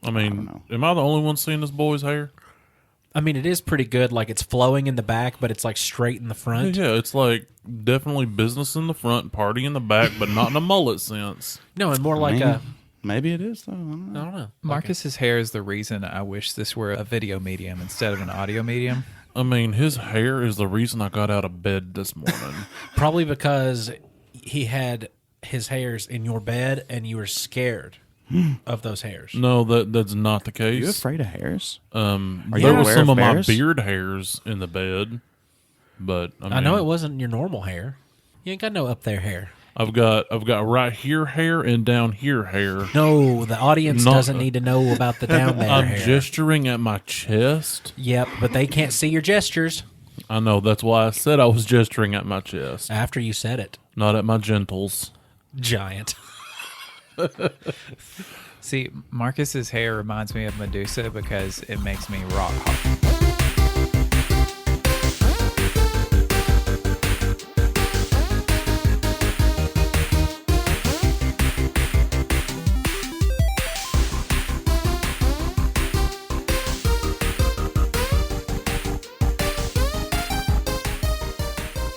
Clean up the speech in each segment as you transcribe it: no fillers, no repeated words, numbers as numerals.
I mean, am I the only one seeing this boy's hair? I mean, it is pretty good. Like, it's flowing in the back, but it's like straight in the front. Yeah, it's like definitely business in the front, party in the back, but not in a mullet sense. No, and more like maybe it is though. I I don't know. Marcus's hair is the reason I wish this were a video medium instead of an audio medium. I mean, his hair is the reason I got out of bed this morning. Probably because he had his hairs in your bed and you were scared of those hairs. No, that's not the case. Are you afraid of hairs? There you was aware some of of my bears? beard hairs in the bed, but I mean, I know it wasn't your normal hair. You ain't got no up there hair. I've got right here hair and down here hair. No, the audience doesn't need to know about the down there I'm hair. gesturing at my chest. Yep, but they can't see your gestures. I know, that's why I said I was gesturing at my chest, After you said it. not at my genitals. Giant. See, Marcus's hair reminds me of Medusa because it makes me rock hard.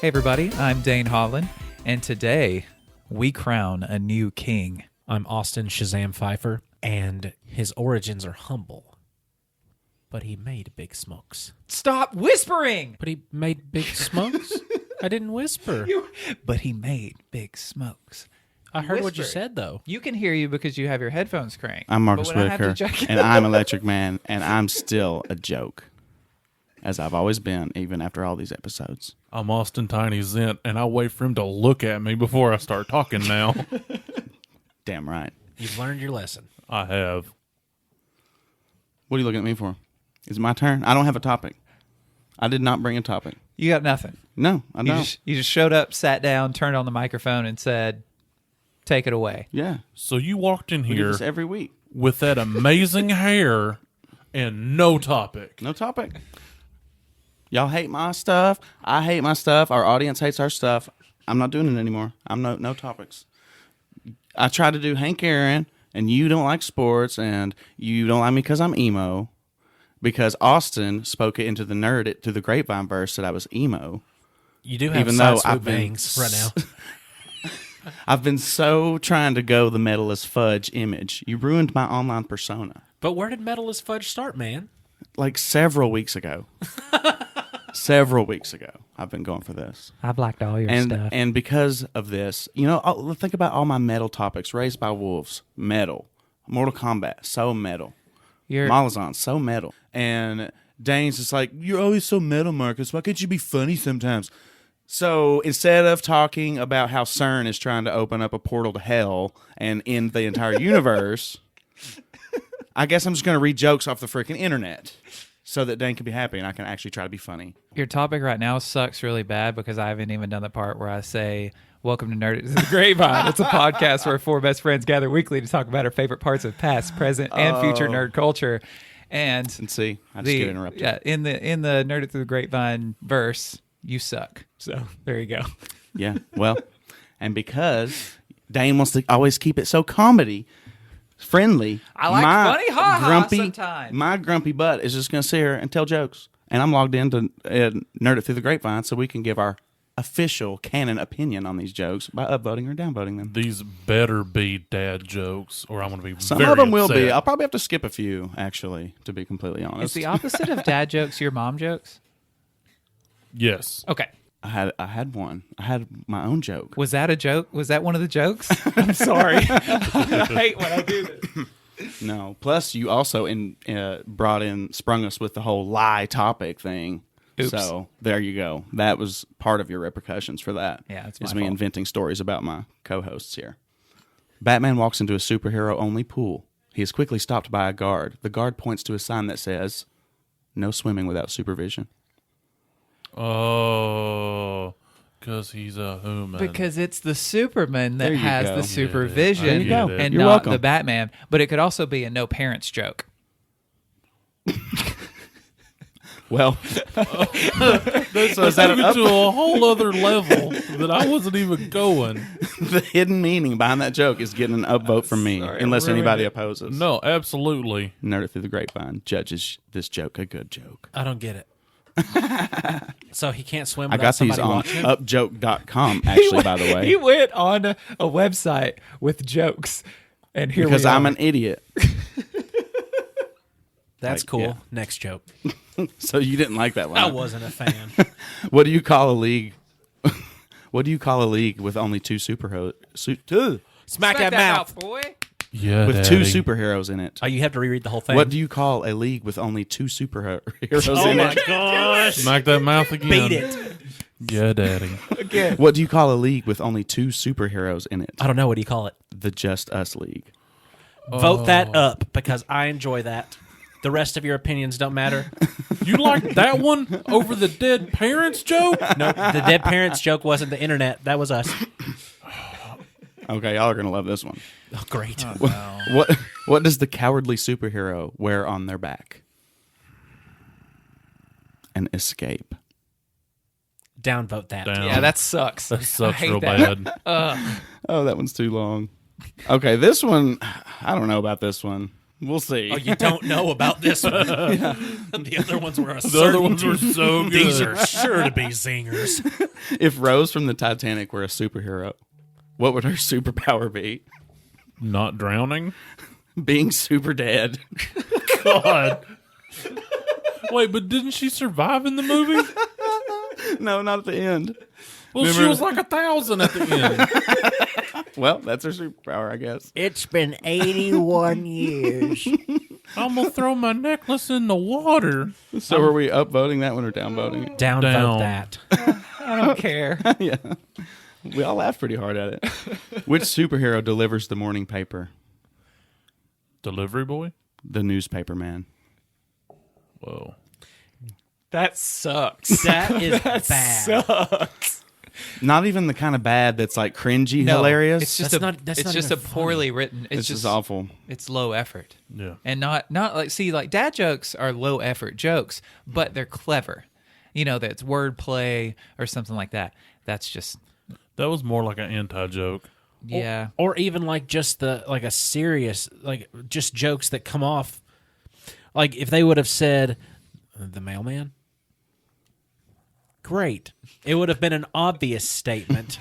Hey everybody, I'm Dane Holland, and today we crown a new king. I'm Austin Shazam Pfeiffer, and his origins are humble. But he made big smokes. Stop whispering! But he made big smokes? I didn't whisper. But he made big smokes. I heard what you whispered. said, though. You can hear you because you have your headphones cranked. I'm Marcus But when I have to Whitaker, check- and I'm Electric Man, and I'm still a joke, as I've always been, even after all these episodes. I'm Austin Tiny Zent, and I wait for him to look at me before I start talking now. Damn right. You've learned your lesson. I have. What are you looking at me for? Is it my turn? I don't have a topic. I did not bring a topic. You got nothing. No, I don't. You just showed up, sat down, turned on the microphone, and said, "Take it away." Yeah. So you walked in We do here this every week. with that amazing hair and no topic. No topic. Y'all hate my stuff. I hate my stuff. Our audience hates our stuff. I'm not doing it anymore. I'm no topics. I tried to do Hank Aaron, and you don't like sports, and you don't like me because I'm emo. Because Austin spoke it into the nerd it to the grapevine verse that I was emo. You do have Even side though swoop I've been bangs right now. I've been so trying to go the Medalist Fudge image. You ruined my online persona. But where did Medalist Fudge start, man? Like several weeks ago. Several weeks ago, I've been going for this. I've liked all your And because of this, you know, think about all my metal topics. Raised by Wolves, metal. Mortal Kombat, so metal. Malazan, so metal. And Dane's just like, you're always so metal, Marcus. Why can't you be funny sometimes? So instead of talking about how CERN is trying to open up a portal to hell and end the entire universe, I guess I'm just going to read jokes off the freaking internet so that Dane can be happy and I can actually try to be funny. Your topic right now sucks really bad because I haven't even done the part where I say, "Welcome to Nerd It to the Grapevine." It's a podcast where four best friends gather weekly to talk about our favorite parts of past, present, and future nerd culture. And see, I just get interrupted. Yeah, in the Nerd It Through the Grapevine verse, you suck. So there you go. Yeah, well, and because Dane wants to always keep it so comedy friendly, I like funny ha-ha sometimes. My grumpy butt is just going to sit here and tell jokes. And I'm logged into Nerd It Through the Grapevine so we can give our official canon opinion on these jokes by upvoting or downvoting them. These better be dad jokes, or I'm going to be Some very of them will upset. be. I'll probably have to skip a few, actually, to be completely honest. Is the opposite of dad jokes your mom jokes? Yes. Okay. I had one. I had my own joke. Was that a joke? Was that one of the jokes? I'm sorry. I hate when I do this. No. Plus, you also sprung us with the whole lie topic thing. Oops. So there you go. That was part of your repercussions for that. Yeah, it's is my me fault. inventing stories about my co-hosts here. Batman walks into a superhero-only pool. He is quickly stopped by a guard. The guard points to a sign that says, "No swimming without supervision." Oh, because he's a human. Because it's the Superman that There you has go. the supervision There you go. and You're not welcome. the Batman. But it could also be a no parents joke. Well, That's taken it to a whole other level that I wasn't even going. the hidden meaning behind that joke is getting an upvote from me, unless anybody opposes. No, absolutely. Nerd It Through the Grapevine judges this joke a good joke. I don't get it. So he can't swim I without got these somebody on watching him? upjoke.com, actually, by the way. He went on a website with jokes, and here Because we are. I'm an idiot. That's Like, cool. yeah. Next joke. So you didn't like that one. I wasn't a fan. What do you call a league? What do you call a league with only two superheroes? Smack that mouth. boy. Yeah, With Daddy. two superheroes in it. Oh, you have to reread the whole thing. What do you call a league with only two superheroes Oh in my it? gosh! Smack that mouth again. Beat it. Yeah, Daddy. Again. What do you call a league with only two superheroes in it? I don't know. What do you call it? The Just Us League. Vote that up because I enjoy that. The rest of your opinions don't matter. You like that one over the dead parents joke? No, the dead parents joke wasn't the internet. That was us. Okay, y'all are gonna love this one. Oh, great. What does the cowardly superhero wear on their back? An escape. Downvote that. Down. Yeah, that sucks. That I sucks hate real that. bad. Oh, that one's too long. Okay, this one, I don't know about this one. We'll see. Oh, you don't know about this one. The other ones were a The other ones were so good. These are sure to be zingers. If Rose from the Titanic were a superhero, what would her superpower be? Not drowning? Being super dead. God. Wait, but didn't she survive in the movie? No, not at the end. Well, she was like 1,000 at the end. Well, that's her superpower, I guess. It's been 81 years. I'm going to throw my necklace in the water. So are we upvoting that one or downvoting it? Downvote Down. that. I don't care. Yeah. We all laughed pretty hard at it. Which superhero delivers the morning paper? Delivery boy? The newspaper man. Whoa. That sucks. That is bad. Sucks. Not even the kind of bad that's like cringy, No, hilarious. It's just That's a, not- that's it's not just a even poorly written. It's It's just just awful. It's low effort. Yeah. And not like like dad jokes are low effort jokes, but they're clever. You know, that's wordplay or something like that. That's just That was more like an anti-joke. yeah. Or even like just a serious, like just jokes that come off. Like if they would have said, the mailman? Great. It would have been an obvious statement.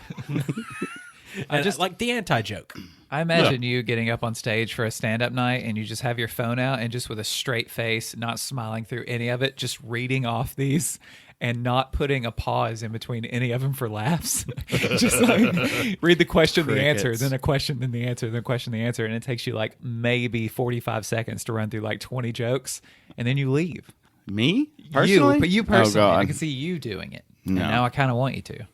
I just like the anti-joke. I imagine you getting up on stage for a stand-up night and you just have your phone out and just with a straight face, not smiling through any of it, just reading off these and not putting a pause in between any of them for laughs. Just like read the question, the answer, Crickets. then a question, then the answer, then a question, the answer, and it takes you like maybe 45 seconds to run through like 20 jokes, and then you leave. Me? Personally? You personally. Oh, I God. can see you doing it. No. And now I kind of want you to.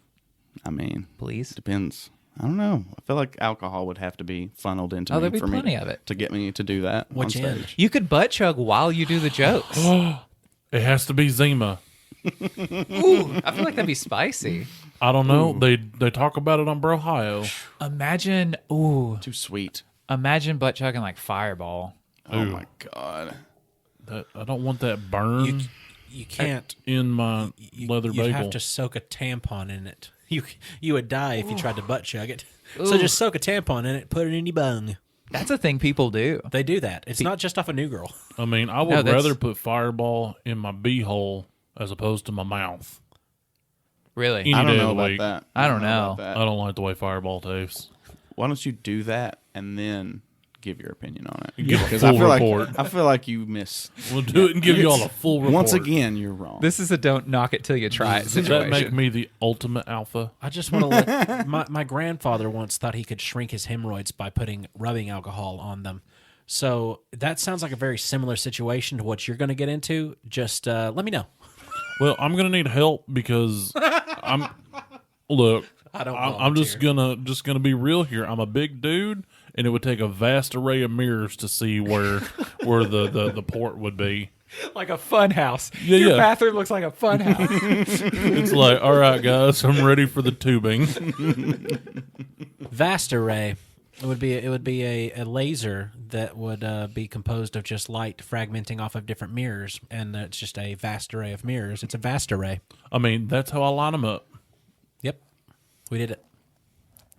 I mean, Please. depends. I don't know. I feel like alcohol would have to be funned into Oh, me there'd be for me plenty of it. to get me to do that Which on end? stage. You could butt chug while you do the jokes. It has to be Zima. Ooh, I feel like that'd be spicy. I don't know. They talk about it on Brohio. Imagine Too sweet. Imagine butt chugging like Fireball. Oh Ooh. my God. I don't want that burn You can't. in my leather You'd bagel. have to soak a tampon in it. You would die if you tried to butt chug it. So just soak a tampon in it, put it in your bung. That's a thing people do. They do that. It's not just off a New Girl. I mean, I would No, that's- rather put Fireball in my beehole as opposed to my mouth. Really? Any I don't day know of the about week. that. I don't about know. that. I don't like the way Fireball tastes. Why don't you do that and then give your opinion on it? Give a Because full report. I feel like you miss. We'll do it and give you all a full report. Once again, you're wrong. This is a don't knock it till you try it Does that situation. make me the ultimate alpha? I just want to let my grandfather once thought he could shrink his hemorrhoids by putting rubbing alcohol on them. So that sounds like a very similar situation to what you're going to get into. Just let me know. Well, I'm gonna need help because I'm. Look, I don't I'm just gonna be real here. I'm a big dude, and it would take a vast array of mirrors to see where the port would be. Like a fun house. Yeah, Your yeah. bathroom looks like a fun house. It's like, all right, guys, I'm ready for the tubing. Vast array. It would be a laser that would be composed of just light fragmenting off of different mirrors, and it's just a vast array of mirrors. It's a vast array. I mean, that's how I line them up. Yep, we did it.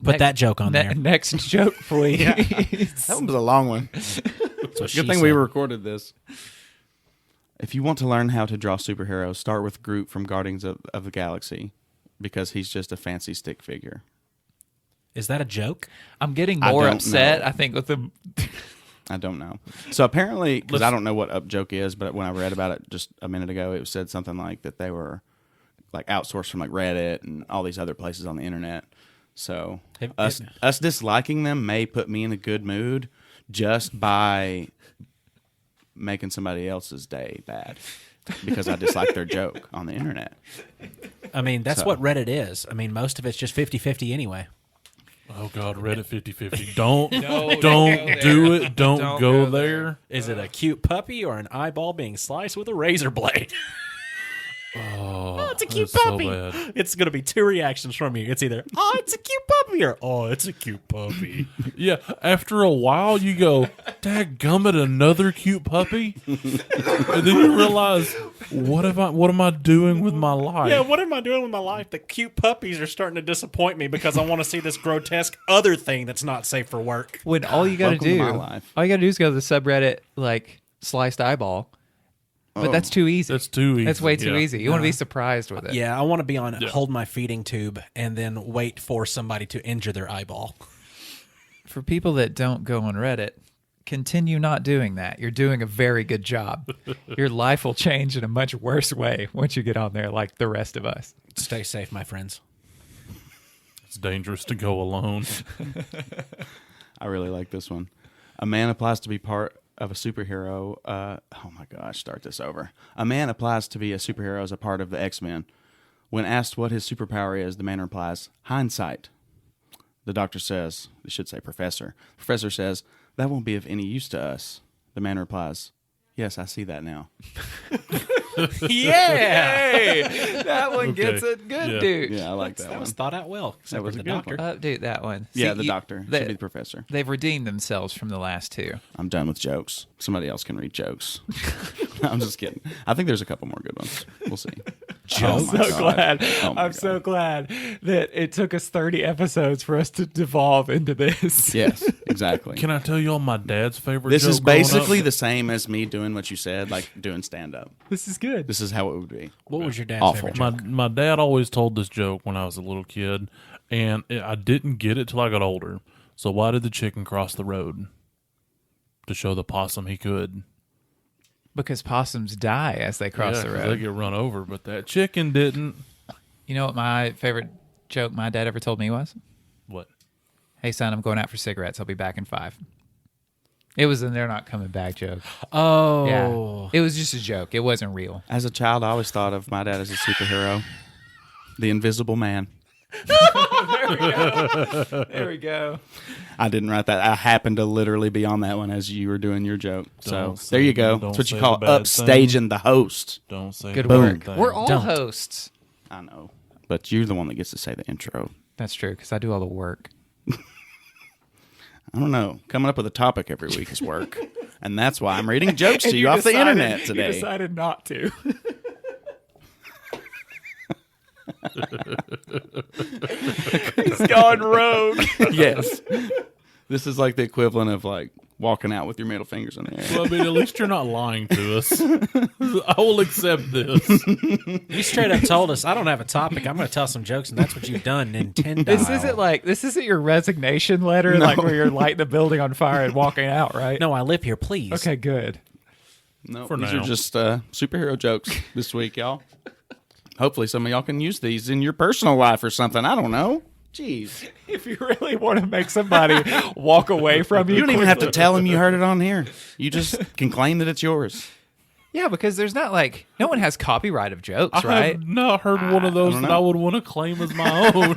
Put that joke on there. Next joke, please. That one was a long one. Good thing we recorded this. If you want to learn how to draw superheroes, start with Groot from Guardians of the Galaxy, because he's just a fancy stick figure. Is that a joke? I'm getting more upset, know. I think, with the... I don't know. So apparently, because I don't know what up joke is, but when I read about it just a minute ago, it said something like that they were like outsourced from like Reddit and all these other places on the internet. So us disliking them may put me in a good mood just by making somebody else's day bad because I dislike their joke on the internet. I mean, that's what Reddit is. I mean, most of it's just 50-50 anyway. Oh, God, Reddit 50-50. Don't do it. Don't go there. Is it a cute puppy or an eyeball being sliced with a razor blade? Oh, it's a cute puppy. So bad. It's going to be two reactions from you. It's either, oh, it's a cute puppy, or, oh, it's a cute puppy. Yeah, after a while, you go, dadgummit, another cute puppy? And then you realize, what am I doing with my life? Yeah, what am I doing with my life? The cute puppies are starting to disappoint me because I want to see this grotesque other thing that's not safe for work. When all you got to do is go to the subreddit, like, sliced eyeball. But that's too easy. That's too easy. That's way too easy. You want to be surprised with it. Yeah, I want to be on hold my feeding tube and then wait for somebody to injure their eyeball. For people that don't go on Reddit, continue not doing that. You're doing a very good job. Your life will change in a much worse way once you get on there like the rest of us. Stay safe, my friends. It's dangerous to go alone. I really like this one. A man applies to be part of a superhero. Oh my gosh, start this over. A man applies to be a superhero as a part of the X-Men. When asked what his superpower is, the man replies, hindsight. The doctor says, it should say professor. Professor says, that won't be of any use to us. The man replies, yes, I see that now. Yeah! Hey, that one gets it good, dude. Yeah, I like that one. That was thought out well. That was the a good doctor. one. Dude, that one. Yeah, the doctor. Should be the professor. They've redeemed themselves from the last two. I'm done with jokes. Somebody else can read jokes. I'm just kidding. I think there's a couple more good ones. We'll see. I'm so glad that it took us 30 episodes for us to devolve into this. Yes, exactly. Can I tell you all my dad's favorite This joke is growing basically up? the same as me doing what you said, like doing stand-up. This is good. This is how it would be. What was your dad's Awful. favorite joke? My dad always told this joke when I was a little kid, and I didn't get it till I got older. So why did the chicken cross the road? To show the possum he could. Because possums die as they cross the 'cause road. They get run over, but that chicken didn't. You know what my favorite joke my dad ever told me was? What? Hey, son, I'm going out for cigarettes. I'll be back in 5. It was a they're not coming back joke. Oh. Yeah. It was just a joke. It wasn't real. As a child, I always thought of my dad as a superhero. The Invisible Man. There we go. I didn't write that. I happened to literally be on that one as you were doing your joke. Don't So there you go. don't That's what you say call the bad upstaging the host. Don't say Good the work. bad thing. We're all Don't. hosts. I know. But you're the one that gets to say the intro. That's true, because I do all the work. I don't know. Coming up with a topic every week is work. And that's why I'm reading jokes to you off the internet today. You decided not to. He's gone rogue. Yes. This is like the equivalent of like walking out with your middle fingers in the air. Well, I mean, at least you're not lying to us. I will accept this. You straight up told us, I don't have a topic. I'm going to tell some jokes, and that's what you've done, Nintendo. This isn't your resignation letter, No. like where you're lighting the building on fire and walking out, right? No, I live here, please. Okay, good. No, For these now. are just superhero jokes this week, y'all. Hopefully some of y'all can use these in your personal life or something. I don't know. Jeez. If you really want to make somebody walk away from you, You don't even have to tell them you heard it on here. You just can claim that it's yours. Yeah, because there's not like no one has copyright of jokes, I right? have not heard one of those don't that know. I would want to claim as my own.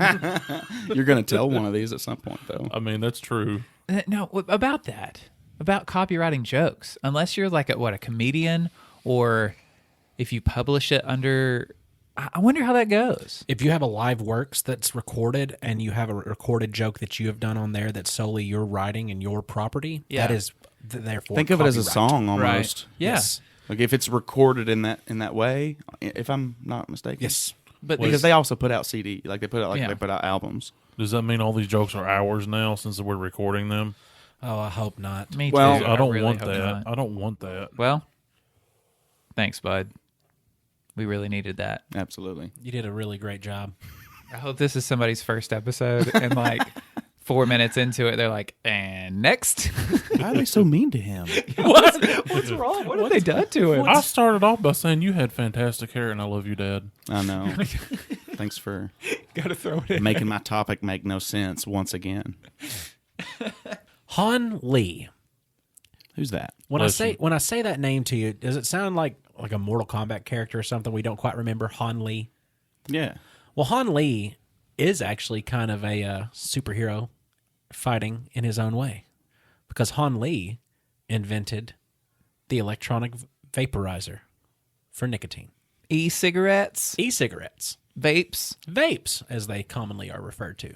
You're going to tell one of these at some point, though. I mean, that's true. No, about that, about copywriting jokes. Unless you're like a comedian, or if you publish it under. I wonder how that goes. If you have a live works that's recorded and you have a recorded joke that you have done on there that's solely your writing and your property, Yeah. that is therefore Think of it as a copyright. song almost. Yeah. Yes. Like if it's recorded in that way, if I'm not mistaken. Yes. But Because they also put out CD, they put out Yeah. they put out albums. Does that mean all these jokes are ours now since we're recording them? Oh, I hope not. me Well, too. I don't really want hope that. not. I don't want that. Well, thanks, bud. We really needed that. Absolutely. You did a really great job. I hope this is somebody's first episode, and like 4 minutes into it, they're like, "And next, Why are they so mean to him? what's wrong? What have they done to him?" I started off by saying you had fantastic hair, and I love you, Dad. I know. Thanks for Gotta throw it in. making my topic make no sense once again. Han Lee. Who's that? When Listen. I say that name to you, does it sound like a Mortal Kombat character or something we don't quite remember? Han Lee. Yeah. Well, Han Lee is actually kind of a superhero fighting in his own way, because Han Lee invented the electronic vaporizer for nicotine. E-cigarettes, E-cigarettes. vapes. Vapes, as they commonly are referred to,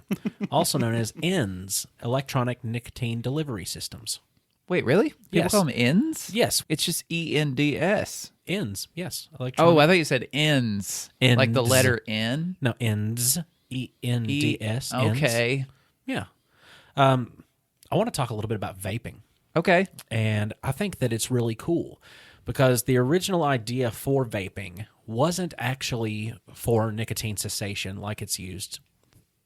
also known as ENDS, electronic nicotine delivery systems. Wait, really? People Yes. call them ends? Yes, It's just ENDS. ENDS. Yes, Oh, electronic. I thought you said ends. Like the Ends. letter N. No, ENDS. ENDS. ENDS. Okay. Yeah. I want to talk a little bit about vaping. Okay. And I think that it's really cool because the original idea for vaping wasn't actually for nicotine cessation like it's used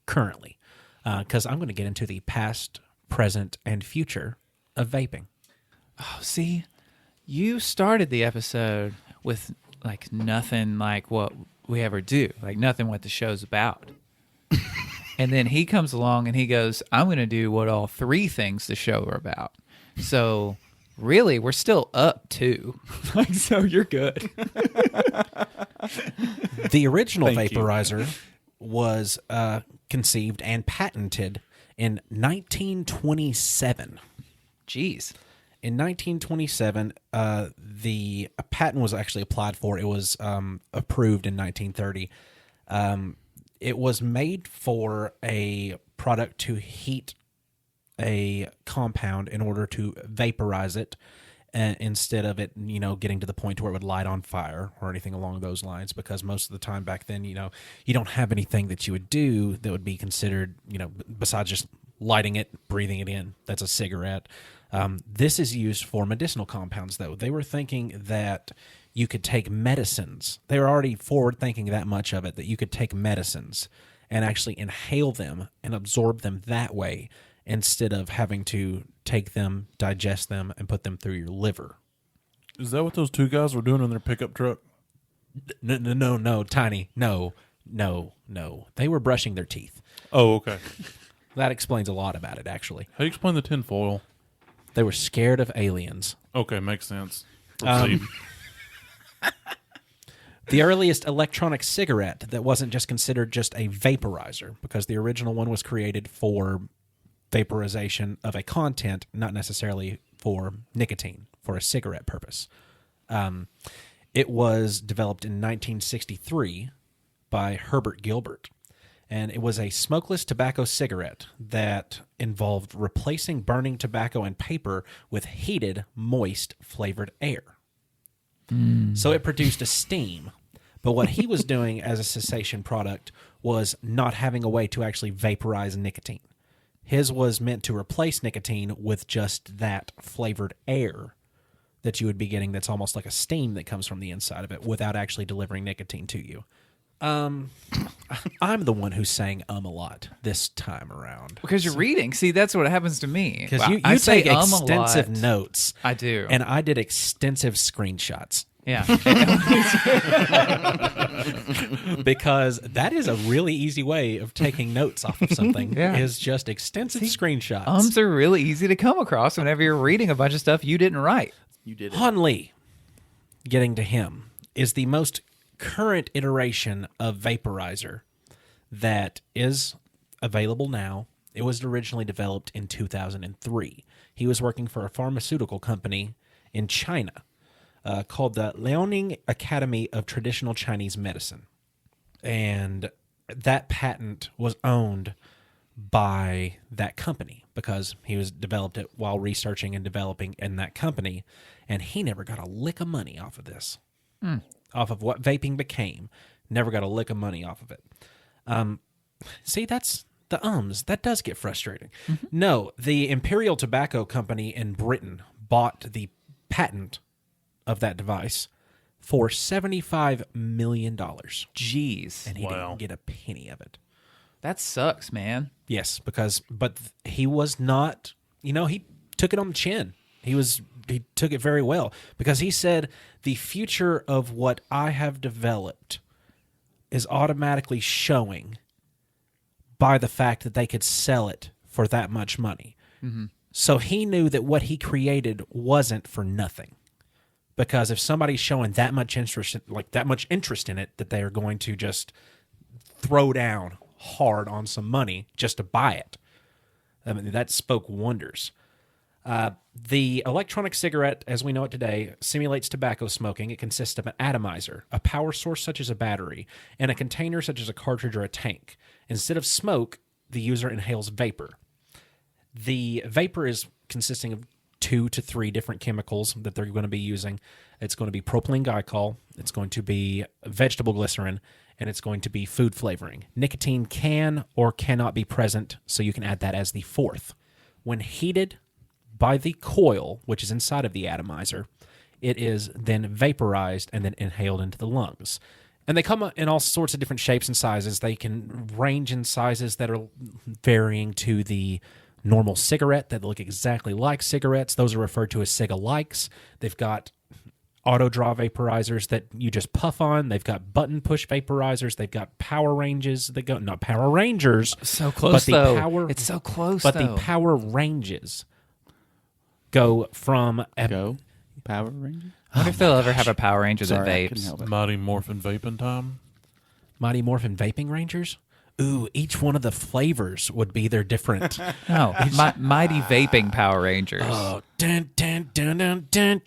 currently. Because I'm going to get into the past, present, and future of vaping. Oh, see, you started the episode with like nothing like what we ever do, like nothing what the show's about. And then he comes along and he goes, I'm going to do what all three things the show are about. So really, we're still up two. Like, so you're good. The original Thank you. vaporizer was conceived and patented in 1927. Jeez. In 1927, the a patent was actually applied for. It was approved in 1930. It was made for a product to heat a compound in order to vaporize it, instead of it, getting to the point where it would light on fire or anything along those lines. Because most of the time back then, you don't have anything that you would do that would be considered, besides just lighting it, breathing it in. That's a cigarette. This is used for medicinal compounds, though. They were thinking that you could take medicines. They were already forward thinking that much of it, that you could take medicines and actually inhale them and absorb them that way instead of having to take them, digest them, and put them through your liver. Is that what those two guys were doing in their pickup truck? No, Tiny. No. They were brushing their teeth. Oh, okay. That explains a lot about it, actually. How do you explain the tinfoil? They were scared of aliens. Okay, makes sense. Proceed. The earliest electronic cigarette that wasn't just considered just a vaporizer, because the original one was created for vaporization of a content, not necessarily for nicotine, for a cigarette purpose. It was developed in 1963 by Herbert Gilbert, and it was a smokeless tobacco cigarette that involved replacing burning tobacco and paper with heated, moist, flavored air. So it produced a steam. But what he was doing as a cessation product was not having a way to actually vaporize nicotine. His was meant to replace nicotine with just that flavored air that you would be getting, that's almost like a steam that comes from the inside of it without actually delivering nicotine to you. I'm the one who's saying a lot this time around. Because you're reading. See, that's what happens to me. Because Well, you I say take a extensive lot. notes. I do. And I did extensive screenshots. Yeah. Because that is a really easy way of taking notes off of something. Yeah. Is just extensive screenshots. Ums are really easy to come across whenever you're reading a bunch of stuff you didn't write. You did it. Han Lee, getting to him, is the most current iteration of vaporizer that is available now. It was originally developed in 2003. He was working for a pharmaceutical company in China called the Liaoning Academy of Traditional Chinese Medicine. And that patent was owned by that company because he was developed it while researching and developing in that company, and he never got a lick of money off of this, off of what vaping became. Never got a lick of money off of it. See, that's the that does get frustrating. No, the Imperial Tobacco Company in Britain bought the patent of that device for $75 million. Jeez. And he didn't get a penny of it. That sucks, man. Yes, but he was not, he took it on the chin. He took it very well, because he said the future of what I have developed is automatically showing by the fact that they could sell it for that much money. So he knew that what he created wasn't for nothing. Because if somebody's showing that much interest, in it, that they are going to just throw down hard on some money just to buy it. I mean, that spoke wonders. The electronic cigarette, as we know it today, simulates tobacco smoking. It consists of an atomizer, a power source such as a battery, and a container such as a cartridge or a tank. Instead of smoke, the user inhales vapor. The vapor is consisting of 2 to 3 different chemicals that they're going to be using. It's going to be propylene glycol, it's going to be vegetable glycerin, and it's going to be food flavoring. Nicotine can or cannot be present, so you can add that as the fourth. When heated by the coil, which is inside of the atomizer, it is then vaporized and then inhaled into the lungs. And they come in all sorts of different shapes and sizes. They can range in sizes that are varying to the normal cigarette that look exactly like cigarettes. Those are referred to as ciga-likes. They've got auto draw vaporizers that you just puff on. They've got button push vaporizers. They've got power ranges that go, not Power Rangers. So close, though. It's so close, but the power ranges go from Power Rangers. I wonder if they'll ever have a Power Ranger that vapes. Mighty Morphin Vapin time. Mighty Morphin Vapin Rangers. Ooh, each one of the flavors would be their different. No, Mighty Vaping Power Rangers. Oh, dun, dun, dun, dun, dun.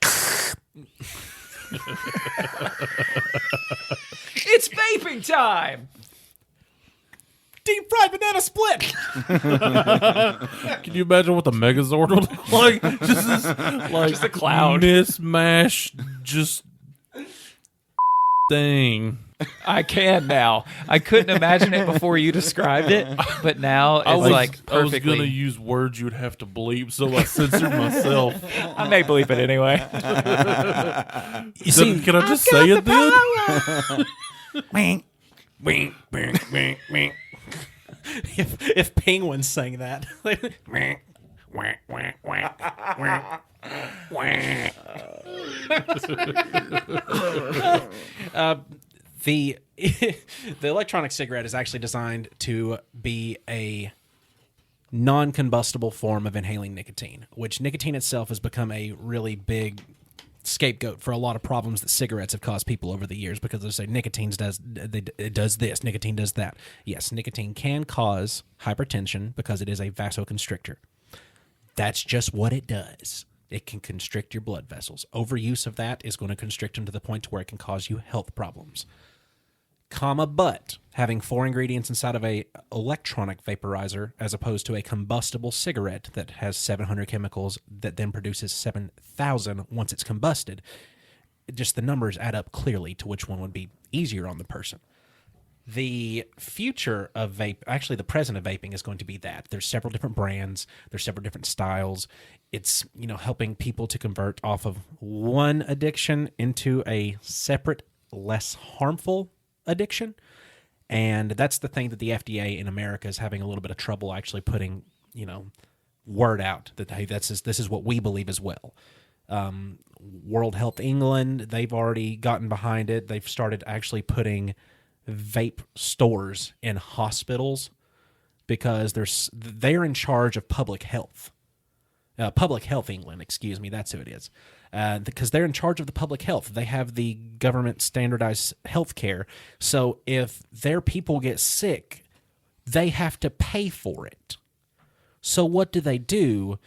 It's vaping time! Deep fried banana split. Can you imagine what the Megazord would look like? Just a cloud. Mismatched, just thing. I can now. I couldn't imagine it before you described it, but now it's I was perfectly. going to use words you'd have to bleep, so I censored myself. I may bleep it anyway. You see, can I just say it then? if penguins sang that. The electronic cigarette is actually designed to be a non-combustible form of inhaling nicotine, which nicotine itself has become a really big scapegoat for a lot of problems that cigarettes have caused people over the years, because they say nicotine does this, nicotine does that. Yes, nicotine can cause hypertension because it is a vasoconstrictor. That's just what it does. It can constrict your blood vessels. Overuse of that is going to constrict them to the point to where it can cause you health problems. But having 4 ingredients inside of a electronic vaporizer as opposed to a combustible cigarette that has 700 chemicals that then produces 7,000 once it's combusted, just the numbers add up clearly to which one would be easier on the person. The future of vape, actually the present of vaping, is going to be that. There's several different brands. There's several different styles. It's, helping people to convert off of one addiction into a separate, less harmful addiction. And that's the thing that the FDA in America is having a little bit of trouble actually putting, word out that, hey, this is what we believe as well. World Health England, they've already gotten behind it. They've started actually putting vape stores in hospitals because they're in charge of public health. Public Health England, excuse me, that's who it is. Because they're in charge of the public health. They have the government standardized health care. So if their people get sick, they have to pay for it. So what do?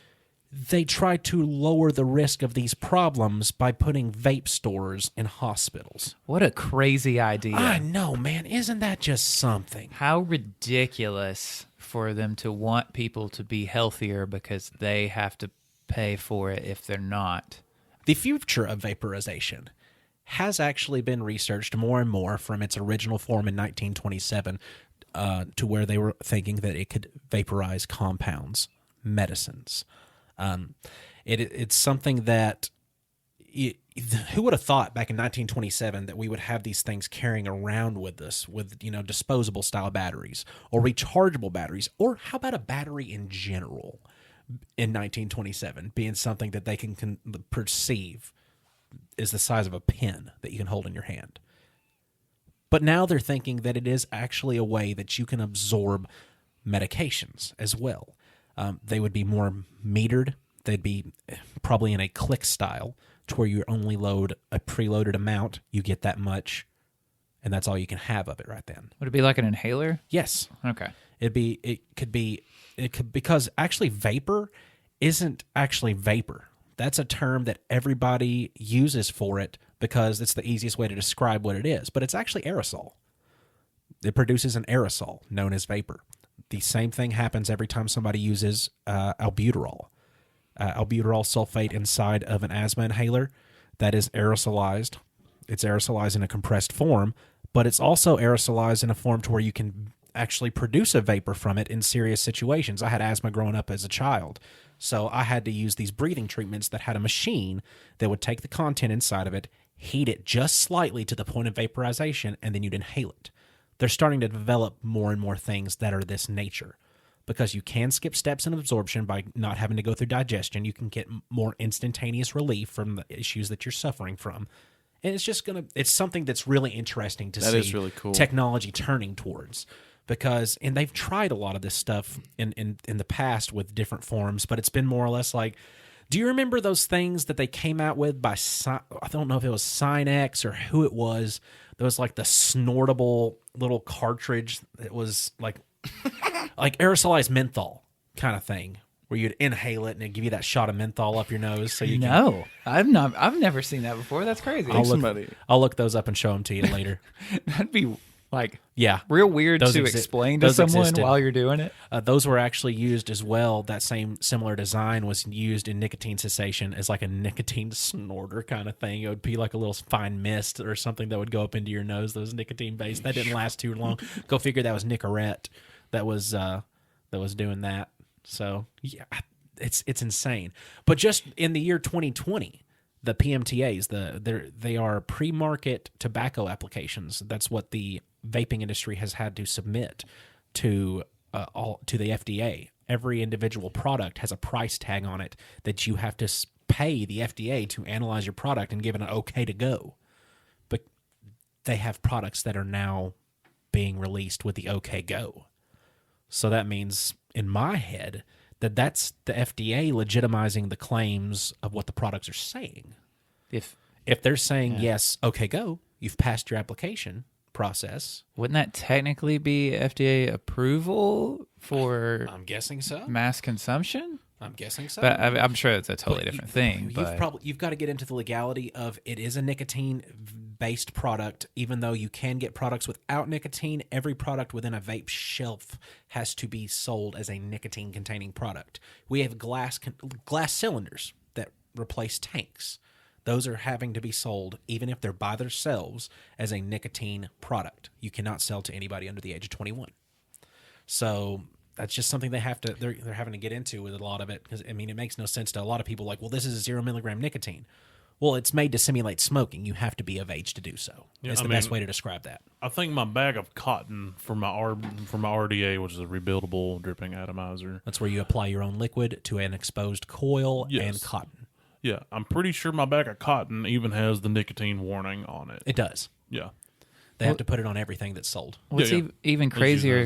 they try to lower the risk of these problems by putting vape stores in hospitals. What a crazy idea. I know, man. Isn't that just something? How ridiculous for them to want people to be healthier because they have to pay for it if they're not. The future of vaporization has actually been researched more and more from its original form in 1927 to where they were thinking that it could vaporize compounds, medicines. It's something that who would have thought back in 1927 that we would have these things carrying around with us with, disposable style batteries or rechargeable batteries, or how about a battery in general in 1927 being something that they can perceive is the size of a pen that you can hold in your hand. But now they're thinking that it is actually a way that you can absorb medications as well. They would be more metered. They'd be probably in a click style to where you only load a preloaded amount. You get that much, and that's all you can have of it right then. Would it be like an inhaler? Yes. Okay. It could because actually vapor isn't actually vapor. That's a term that everybody uses for it because it's the easiest way to describe what it is. But it's actually aerosol. It produces an aerosol known as vapor. The same thing happens every time somebody uses albuterol. Albuterol sulfate inside of an asthma inhaler that is aerosolized. It's aerosolized in a compressed form, but it's also aerosolized in a form to where you can actually produce a vapor from it in serious situations. I had asthma growing up as a child, so I had to use these breathing treatments that had a machine that would take the content inside of it, heat it just slightly to the point of vaporization, and then you'd inhale it. They're starting to develop more and more things that are this nature because you can skip steps in absorption by not having to go through digestion. You can get more instantaneous relief from the issues that you're suffering from. And it's just it's something that's really interesting to see. That is really cool. Technology turning towards and they've tried a lot of this stuff in the past with different forms, but it's been more or less like, do you remember those things that they came out with by, I don't know if it was Sinex or who it was. There was like the snortable little cartridge that was like aerosolized menthol kind of thing where you'd inhale it and it'd give you that shot of menthol up your nose. So you No, I've never seen that before. That's crazy. I'll look those up and show them to you later. That'd be yeah, real weird to explain to someone existed. while you're doing it. Those were actually used as well. That same similar design was used in nicotine cessation as like a nicotine snorter kind of thing. It would be like a little fine mist or something that would go up into your nose. Those nicotine based. That didn't last too long. Go figure. That was Nicorette. That was doing that. So yeah, it's insane. But just in the year 2020. The PMTAs, they are pre-market tobacco applications. That's what the vaping industry has had to submit to the FDA. Every individual product has a price tag on it that you have to pay the FDA to analyze your product and give it an okay to go. But they have products that are now being released with the okay go. So that means, in my head, that's the FDA legitimizing the claims of what the products are saying. If they're saying, yes, okay, go, you've passed your application process. Wouldn't that technically be FDA approval for I'm guessing so. Mass consumption? I'm guessing so. But I'm sure it's a totally different thing. You've got to get into the legality of it is a nicotine-based product. Even though you can get products without nicotine, every product within a vape shelf has to be sold as a nicotine-containing product. We have glass cylinders that replace tanks. Those are having to be sold, even if they're by themselves, as a nicotine product. You cannot sell to anybody under the age of 21. So that's just something they're having to get into with a lot of it. Because, I mean, it makes no sense to a lot of people like, well, this is 0 milligram nicotine. Well, it's made to simulate smoking. You have to be of age to do so. Yeah, it's the best way to describe that. I think my bag of cotton for my RDA, which is a rebuildable dripping atomizer. That's where you apply your own liquid to an exposed coil and cotton. Yeah, I'm pretty sure my bag of cotton even has the nicotine warning on it. It does. Yeah. They have to put it on everything that's sold. What's even crazier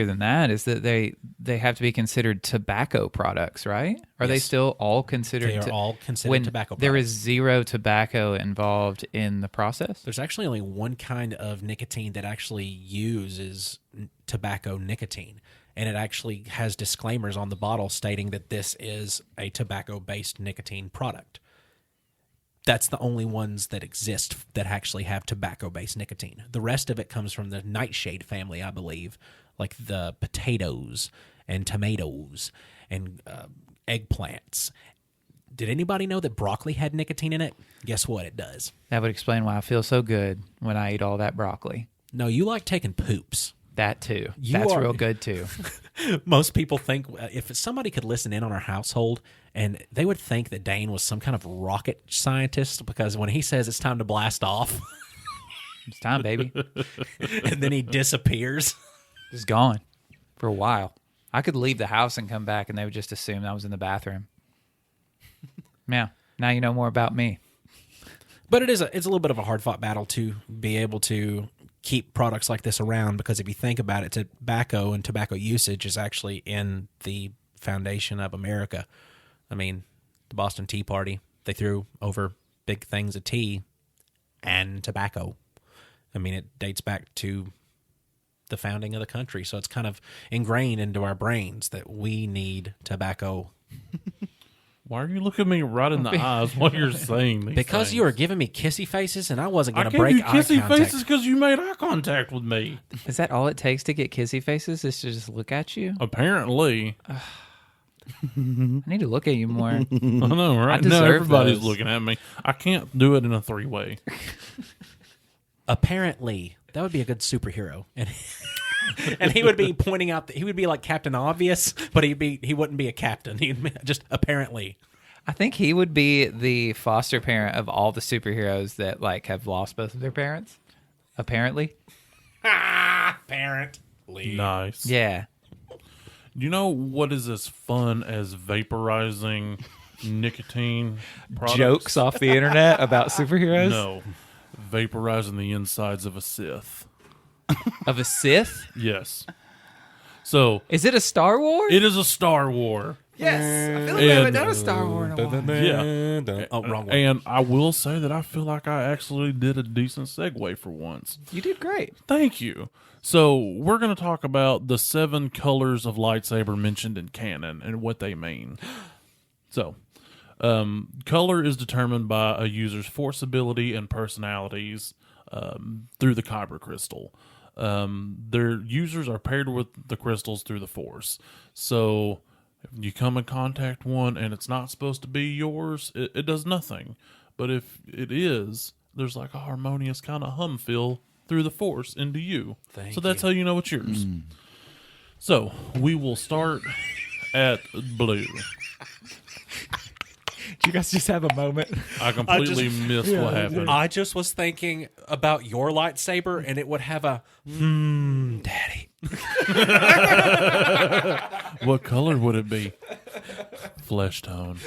than that is that they have to be considered tobacco products, right? Are they still all considered? They are all considered tobacco products. There is zero tobacco involved in the process? There's actually only one kind of nicotine that actually uses tobacco nicotine, and it actually has disclaimers on the bottle stating that this is a tobacco-based nicotine product. That's the only ones that exist that actually have tobacco-based nicotine. The rest of it comes from the nightshade family, I believe, like the potatoes and tomatoes and eggplants. Did anybody know that broccoli had nicotine in it? Guess what? It does. That would explain why I feel so good when I eat all that broccoli. No, you like taking poops. That too. That's real good too. Most people think if somebody could listen in on our household, and they would think that Dane was some kind of rocket scientist, because when he says it's time to blast off, It's time, baby. and then he disappears. Just gone for a while. I could leave the house and come back, and they would just assume I was in the bathroom. Yeah. Now you know more about me. But it's a little bit of a hard-fought battle to be able to keep products like this around, because if you think about it, tobacco and tobacco usage is actually in the foundation of America. I mean, the Boston Tea Party, they threw over big things of tea and tobacco. I mean, it dates back to the founding of the country, so it's kind of ingrained into our brains that we need tobacco. Why are you looking at me right in the eyes while you're saying these Because things? you were giving me kissy faces, and I wasn't going I to gave break you eye kissy contact. faces because you made eye contact with me. Is that all it takes to get kissy faces? Is to just look at you? Apparently. I need to look at you more. I know, right? deserve Now everybody's those. looking at me. I can't do it in a three-way. Apparently, that would be a good superhero, and and he would be pointing out that he would be like Captain Obvious, but he wouldn't be a captain. He'd be just apparently. I think he would be the foster parent of all the superheroes that like have lost both of their parents. Apparently. Apparently. Nice. Yeah. You know what is as fun as vaporizing nicotine products? Jokes off the internet about superheroes? No. Vaporizing the insides of a Sith. Of a Sith? Yes. So, Is it a Star Wars? it is a Star War. Yes. I feel like we we haven't haven't done done a Star Wars in a while. Yeah. Oh, wrong one. And I will say that I feel like I actually did a decent segue for once. You did great. Thank you. So, we're going to talk about the 7 colors of lightsaber mentioned in canon and what they mean. So, color is determined by a user's force ability and personalities through the kyber crystal. Their users are paired with the crystals through the force. So, if you come in contact one and it's not supposed to be yours, it does nothing. But if it is, there's like a harmonious kind of hum feel through the force into you. So that's how you know it's yours. So we will start at blue. Did you guys just have a moment? I completely missed what happened. I just was thinking about your lightsaber, and it would have a daddy. What color would it be? Flesh tone.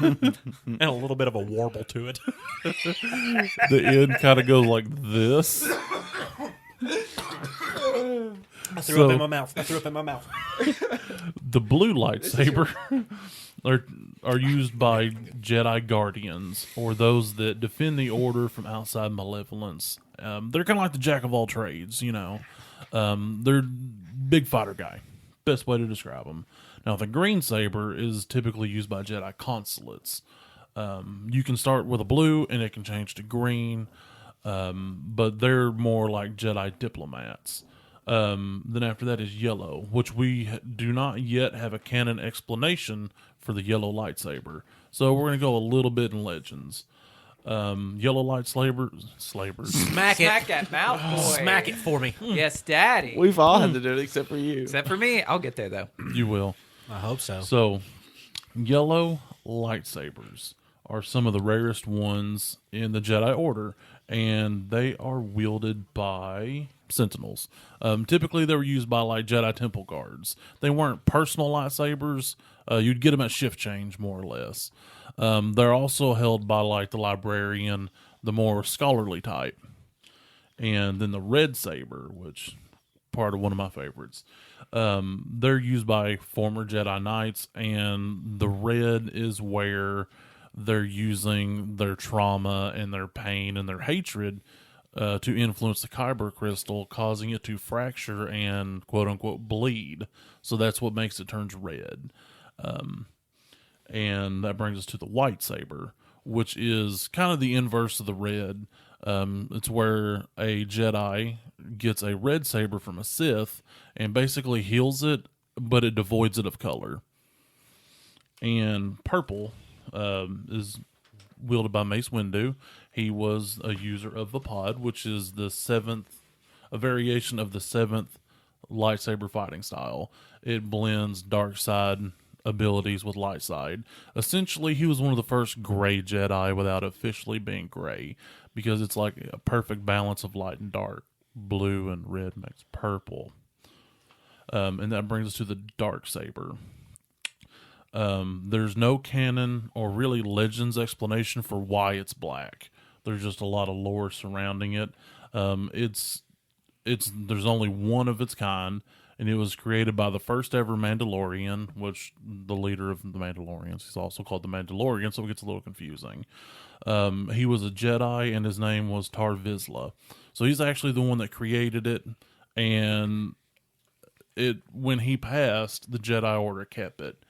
And a little bit of a warble to it. The end kind of goes like this. I threw up in my mouth. The blue lightsaber are used by Jedi Guardians, or those that defend the order from outside malevolence. They're kind of like the jack of all trades, you know. They're big fighter guy. Best way to describe them. Now, the green saber is typically used by Jedi consulates. You can start with a blue, and it can change to green, but they're more like Jedi diplomats. Then after that is yellow, which we do not yet have a canon explanation for the yellow lightsaber. So we're going to go a little bit in Legends. Yellow lightsabers. Smack it. Smack that mouth, boy. Smack it for me. Yes, Daddy. We've all had to do it except for you. Except for me. I'll get there, though. You will. I hope so. So, yellow lightsabers are some of the rarest ones in the Jedi Order, and they are wielded by Sentinels. Typically, they were used by like Jedi Temple guards. They weren't personal lightsabers. You'd get them at shift change, more or less. They're also held by like the librarian, the more scholarly type, and then the red saber, which part of one of my favorites. They're used by former Jedi Knights, and the red is where they're using their trauma and their pain and their hatred to influence the kyber crystal, causing it to fracture and quote-unquote bleed. So that's what makes it turns red. And that brings us to the lightsaber, which is kind of the inverse of the red. It's where a Jedi gets a red saber from a Sith and basically heals it, but it devoids it of color. And purple is wielded by Mace Windu. He was a user of the pod, which is a variation of the 7th lightsaber fighting style. It blends dark side abilities with light side. Essentially, he was one of the first gray Jedi without officially being gray, because it's like a perfect balance of light and dark. Blue and red makes purple. And that brings us to the dark saber. There's no canon or really legends explanation for why it's black. There's just a lot of lore surrounding it. There's only one of its kind, and it was created by the first ever Mandalorian, which the leader of the Mandalorians, he's also called the Mandalorian, so it gets a little confusing. He was a Jedi, and his name was Tar Vizsla. So he's actually the one that created it, and when he passed, the Jedi Order kept it,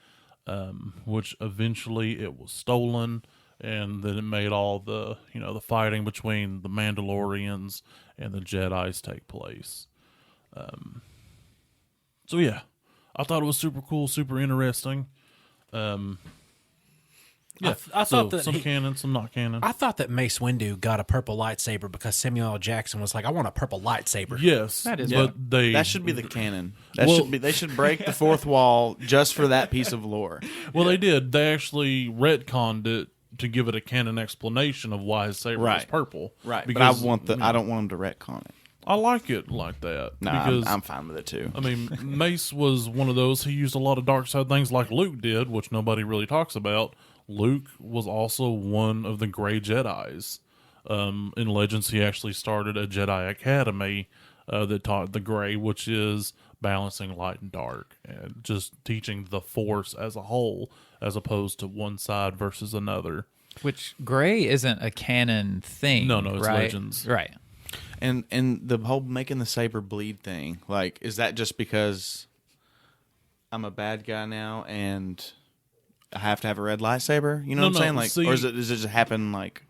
which eventually it was stolen, and then it made all the fighting between the Mandalorians and the Jedis take place. So yeah, I thought it was super cool, super interesting. Yeah, I thought that some canon, some not canon. I thought that Mace Windu got a purple lightsaber because Samuel L. Jackson was like, "I want a purple lightsaber." Yes, that is. But that should be the canon. They should break the fourth wall just for that piece of lore. Well, they did. They actually retconned it to give it a canon explanation of why his saber was purple. Right, Because, but I don't want them to retcon it. I like it like that. No, because I'm fine with it too. I mean, Mace was one of those. He used a lot of dark side things like Luke did, which nobody really talks about. Luke was also one of the Gray Jedis. In Legends, he actually started a Jedi Academy that taught the Gray, which is balancing light and dark, and just teaching the Force as a whole, as opposed to one side versus another. Which gray isn't a canon thing. No, it's right? Legends. Right. And the whole making the saber bleed thing, like, is that just because I'm a bad guy now and I have to have a red lightsaber? You know what I'm saying? Like, or does it just happen like?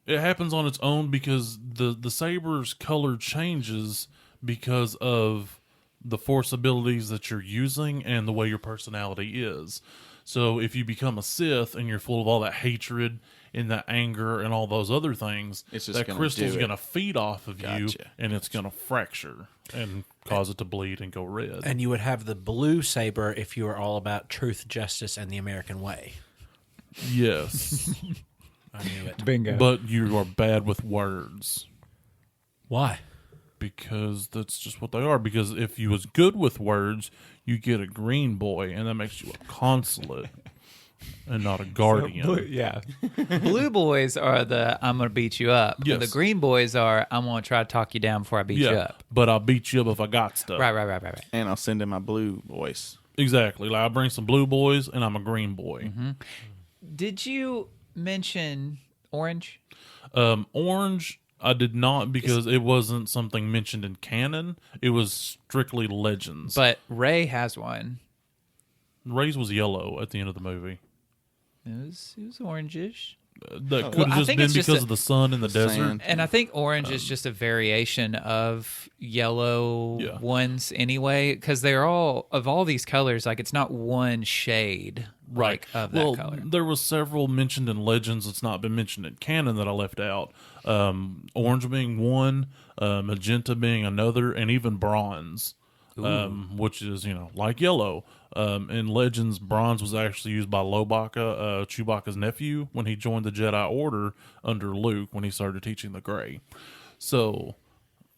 It happens on its own because the saber's color changes because of the Force abilities that you're using and the way your personality is. So if you become a Sith and you're full of all that hatred and that anger and all those other things, that crystal's going to feed off of you, and it's going to fracture and cause it to bleed and go red. And you would have the blue saber if you were all about truth, justice, and the American way. Yes. I knew it. Bingo. But you are bad with words. Why? Because that's just what they are. Because if you was good with words, you get a green boy, and that makes you a consulate and not a guardian. Blue boys are the I'm going to beat you up. Yes. The green boys are I'm going to try to talk you down before I beat you up. But I'll beat you up if I got stuff. Right. And I'll send in my blue voice. Exactly. Like, I'll bring some blue boys, and I'm a green boy. Mm-hmm. Did you mention orange? Orange, I did not, because it wasn't something mentioned in canon. It was strictly Legends. But Rey has one. Rey's was yellow at the end of the movie. It was orangish. That could have just been because of the sun in the desert. And I think orange is just a variation of yellow ones anyway, because they're all, of all these colors, like, it's not one shade of that color. There was several mentioned in Legends that's not been mentioned in canon that I left out. Orange being one, magenta being another, and even bronze, which is, like yellow. In Legends, bronze was actually used by Lobaka, Chewbacca's nephew, when he joined the Jedi Order under Luke when he started teaching the Gray. So,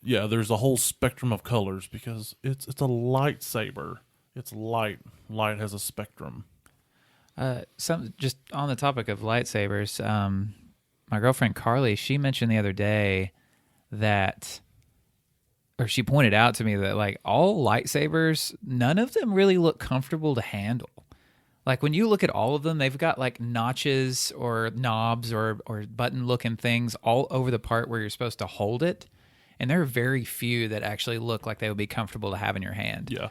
yeah, there's a whole spectrum of colors because it's a lightsaber. It's light. Light has a spectrum. Just on the topic of lightsabers, my girlfriend Carly, she mentioned the other day or she pointed out to me that, like, all lightsabers, none of them really look comfortable to handle. Like when you look at all of them, they've got like notches or knobs or button looking things all over the part where you're supposed to hold it. And there are very few that actually look like they would be comfortable to have in your hand. Yeah.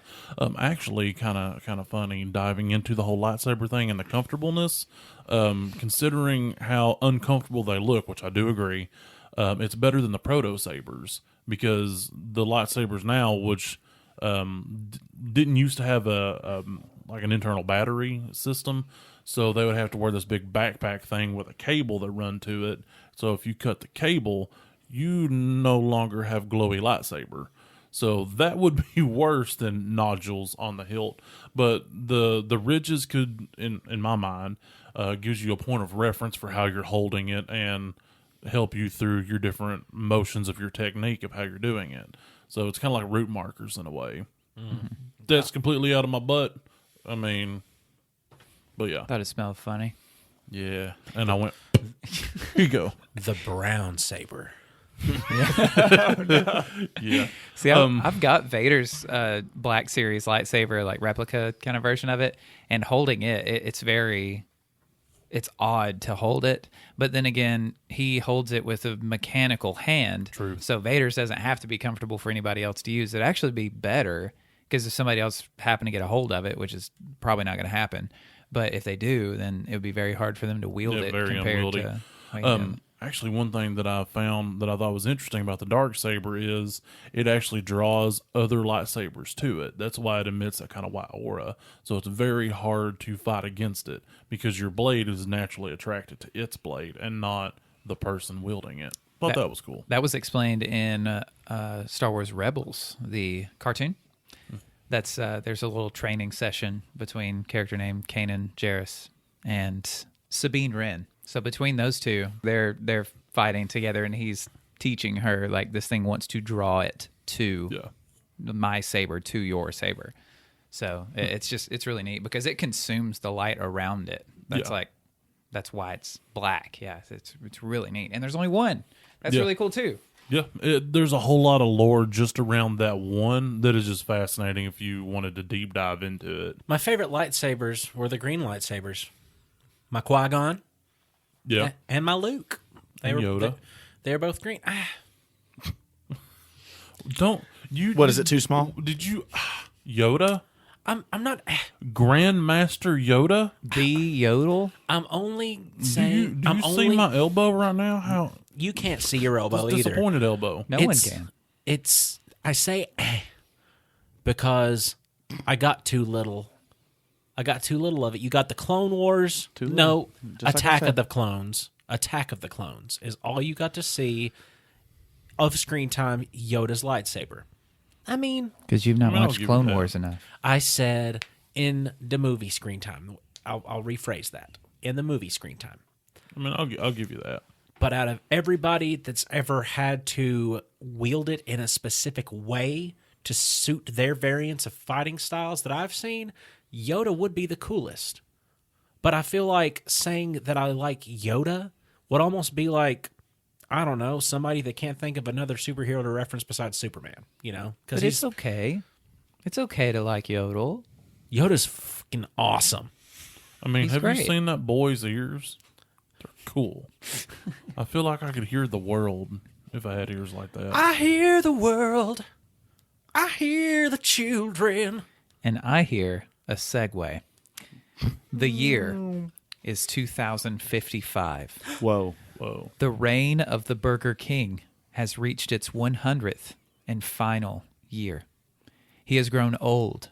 Actually, kind of funny diving into the whole lightsaber thing and the comfortableness. Considering how uncomfortable they look, which I do agree, it's better than the proto sabers because the lightsabers now, which didn't used to have like an internal battery system, so they would have to wear this big backpack thing with a cable that run to it. So if you cut the cable, you no longer have glowy lightsaber. So that would be worse than nodules on the hilt. But the ridges could, in my mind, gives you a point of reference for how you're holding it and help you through your different motions of your technique of how you're doing it. So it's kind of like route markers in a way. Mm-hmm. That's completely out of my butt. I mean, but yeah. Thought it smelled funny. Yeah. And I went, here you go. The brown saber. Yeah. See, I've got Vader's Black Series lightsaber, like replica kind of version of it, and holding it's odd to hold it. But then again, he holds it with a mechanical hand. True. So Vader's doesn't have to be comfortable for anybody else to use. It'd actually be better because if somebody else happened to get a hold of it, which is probably not going to happen, but if they do, then it would be very hard for them to wield it very compared unwieldy. to... Like, Actually, one thing that I found that I thought was interesting about the dark saber is it actually draws other lightsabers to it. That's why it emits that kind of white aura. So it's very hard to fight against it because your blade is naturally attracted to its blade and not the person wielding it. Thought that was cool. That was explained in Star Wars Rebels, the cartoon. That's there's a little training session between character named Kanan Jarrus and Sabine Wren. So between those two, they're fighting together, and he's teaching her like this thing wants to draw it to my saber, to your saber. So it's really neat because it consumes the light around it. That's why it's black. Yeah, it's really neat, and there's only one. That's really cool too. Yeah, there's a whole lot of lore just around that one that is just fascinating if you wanted to deep dive into it. My favorite lightsabers were the green lightsabers. My Qui-Gon. Yeah. And my Luke. Yoda. They were both green. What, is it too small? Did you... Yoda? I'm not... Grandmaster Yoda? The Yodel? I'm only saying... Do you see my elbow right now? How... You can't see your elbow either. Disappointed elbow. No one can. I say because I got too little. I got too little of it. You got the Clone Wars. No, Attack of the Clones. Attack of the Clones is all you got to see of screen time. Yoda's lightsaber. I mean, because you've not watched Clone Wars enough. I said in the movie screen time. I'll rephrase that. In the movie screen time. I mean, I'll give you that. But out of everybody that's ever had to wield it in a specific way to suit their variants of fighting styles that I've seen, Yoda would be the coolest. But I feel like saying that I like Yoda would almost be like, I don't know, somebody that can't think of another superhero to reference besides Superman, you know? But it's okay. It's okay to like Yodel. Yoda's fucking awesome. I mean, have great. you seen that boy's ears? They're cool. I feel like I could hear the world if I had ears like that. I hear the world. I hear the children. And I hear a segue. The year is 2055. Whoa. The reign of the Burger King has reached its 100th and final year. He has grown old,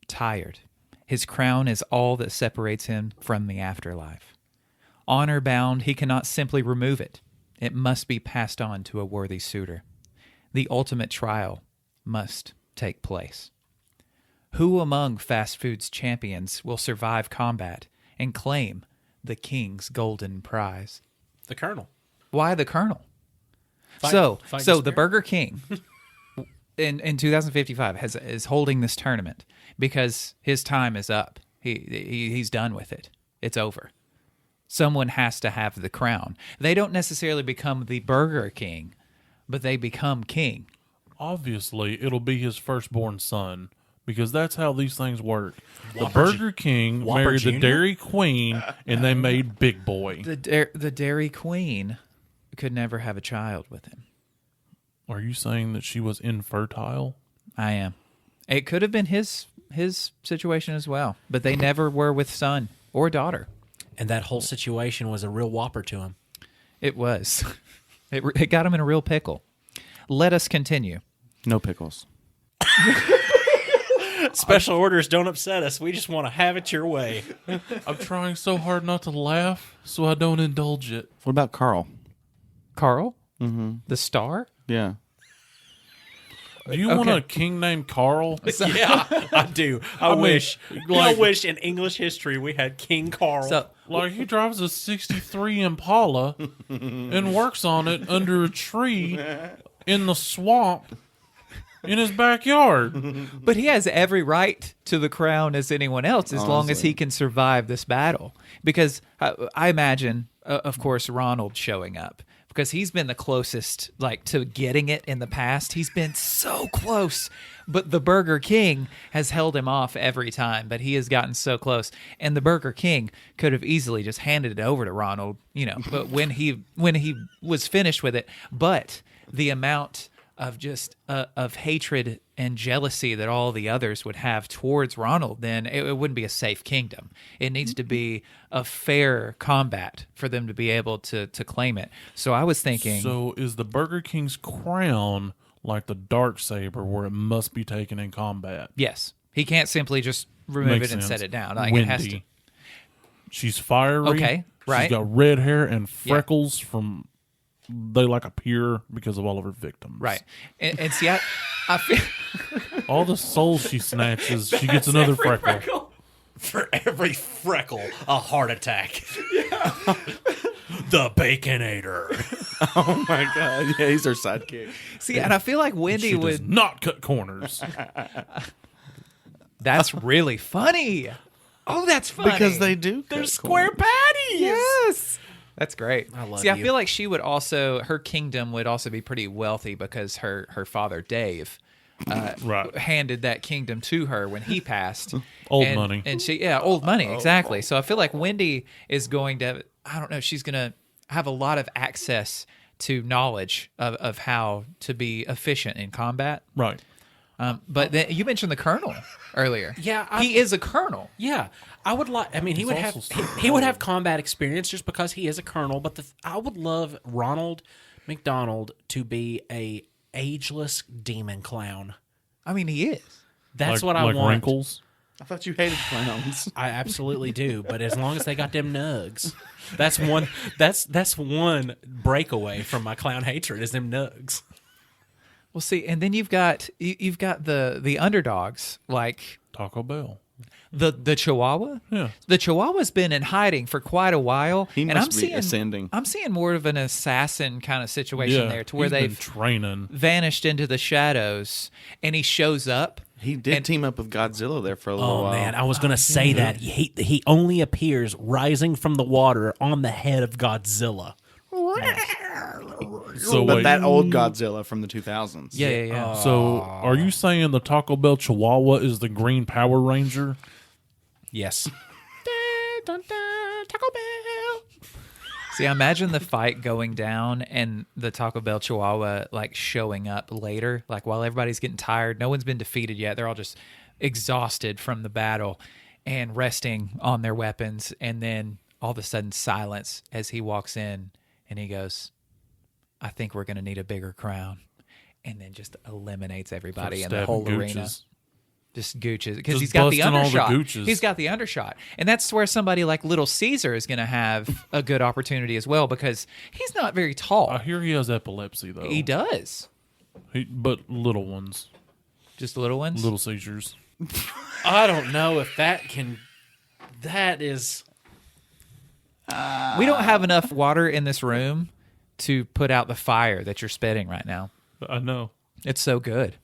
tired. His crown is all that separates him from the afterlife. Honor bound, he cannot simply remove it. It must be passed on to a worthy suitor. The ultimate trial must take place. Who among fast food's champions will survive combat and claim the king's golden prize? The Colonel. Why the Colonel? Fight So the spirit. Burger King in 2055 is holding this tournament because his time is up. He's done with it. It's over. Someone has to have the crown. They don't necessarily become the Burger King, but they become king. Obviously, it'll be his firstborn son because that's how these things work. The Whopper Burger King Whopper married the Jr.? Dairy Queen, and they made Big Boy. The Dairy Queen could never have a child with him. Are you saying that she was infertile? I am. It could have been his situation as well, but they never were with son or daughter. And that whole situation was a real whopper to him. It was. It got him in a real pickle. Let us continue. No pickles. Special orders don't upset us. We just want to have it your way. I'm trying so hard not to laugh, so I don't indulge it. What about Carl? Carl? Mm-hmm. The star? Yeah. Do you want a king named Carl? Yeah, I do. I mean, wish. like- I wish in English history we had King Carl. So, Like, he drives a 63 Impala and works on it under a tree in the swamp in his backyard. but he has every right to the crown as anyone else as long as he can survive this battle. Because I imagine, of course, Ronald showing up. Because he's been the closest, like, to getting it in the past. He's been so close. But the Burger King has held him off every time. But he has gotten so close. And the Burger King could have easily just handed it over to Ronald, but when he was finished with it. But the amount of just of hatred and jealousy that all the others would have towards Ronald, then it wouldn't be a safe kingdom. It needs to be a fair combat for them to be able to claim it. So I was thinking... So is the Burger King's crown like the Lightsaber, where it must be taken in combat? Yes. He can't simply just remove Makes it and sense. set it down. Like, Wendy. it has to... She's fiery. Okay, right. She's got red hair and freckles from... They like appear because of all of her victims. Right. And see, I feel... All the souls she snatches, she gets another freckle. For every freckle, a heart attack. Yeah. The Baconator. Oh my God! Yeah, he's our sidekick. See, and I feel like Wendy She does would... not cut corners. That's really funny. Oh, that's funny. Because they do. They're cut square corners. patties. Yes. That's great. I love See, I you. feel like she would also, her kingdom would also be pretty wealthy because her father, Dave, Right. handed that kingdom to her when he passed. Old money. And old money, exactly. So I feel like Wendy is going to, I don't know, she's going to have a lot of access to knowledge of how to be efficient in combat. Right. But then you mentioned the colonel earlier. Yeah, he is a colonel. Yeah, I would like. I mean, he would have also he would have combat experience just because he is a colonel. But I would love Ronald McDonald to be a ageless demon clown. I mean, he is. That's like, what I like want. Wrinkles. I thought you hated clowns. I absolutely do. But as long as they got them nugs, that's one. That's one breakaway from my clown hatred is them nugs. Well, see, and then you've got the underdogs like Taco Bell. the Chihuahua. Yeah. The Chihuahua's been in hiding for quite a while, He and must I'm be seeing ascending. I'm seeing more of an assassin kind of situation Yeah. there, to where he's been they've training. vanished into the shadows, and he shows up. He did team up with Godzilla there for a little Oh while. man, I was gonna say that he only appears rising from the water on the head of Godzilla. So But wait, that old Godzilla from the 2000s. Yeah. so are you saying the Taco Bell Chihuahua is the Green Power Ranger? Yes. Taco Bell. See, I imagine the fight going down and the Taco Bell Chihuahua like showing up later, like while everybody's getting tired. No one's been defeated yet. They're all just exhausted from the battle and resting on their weapons. And then all of a sudden silence as he walks in and he goes, I think we're going to need a bigger crown. And then just eliminates everybody in the whole arena. Just gooches. Because Just he's got the busting all the undershot. gooches. He's got the undershot. And that's where somebody like Little Caesar is going to have a good opportunity as well, because he's not very tall. I hear he has epilepsy though. He does. But little ones, Just little ones. little seizures. I don't know if that can. That is. We don't have enough water in this room to put out the fire that you're spitting right now. I know. It's so good.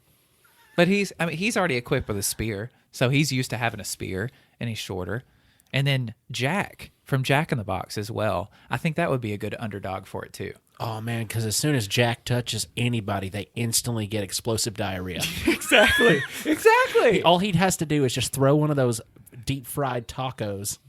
But he's already equipped with a spear, so he's used to having a spear, and he's shorter. And then Jack, from Jack in the Box as well. I think that would be a good underdog for it too. Oh, man, because as soon as Jack touches anybody, they instantly get explosive diarrhea. Exactly. All he has to do is just throw one of those deep-fried tacos.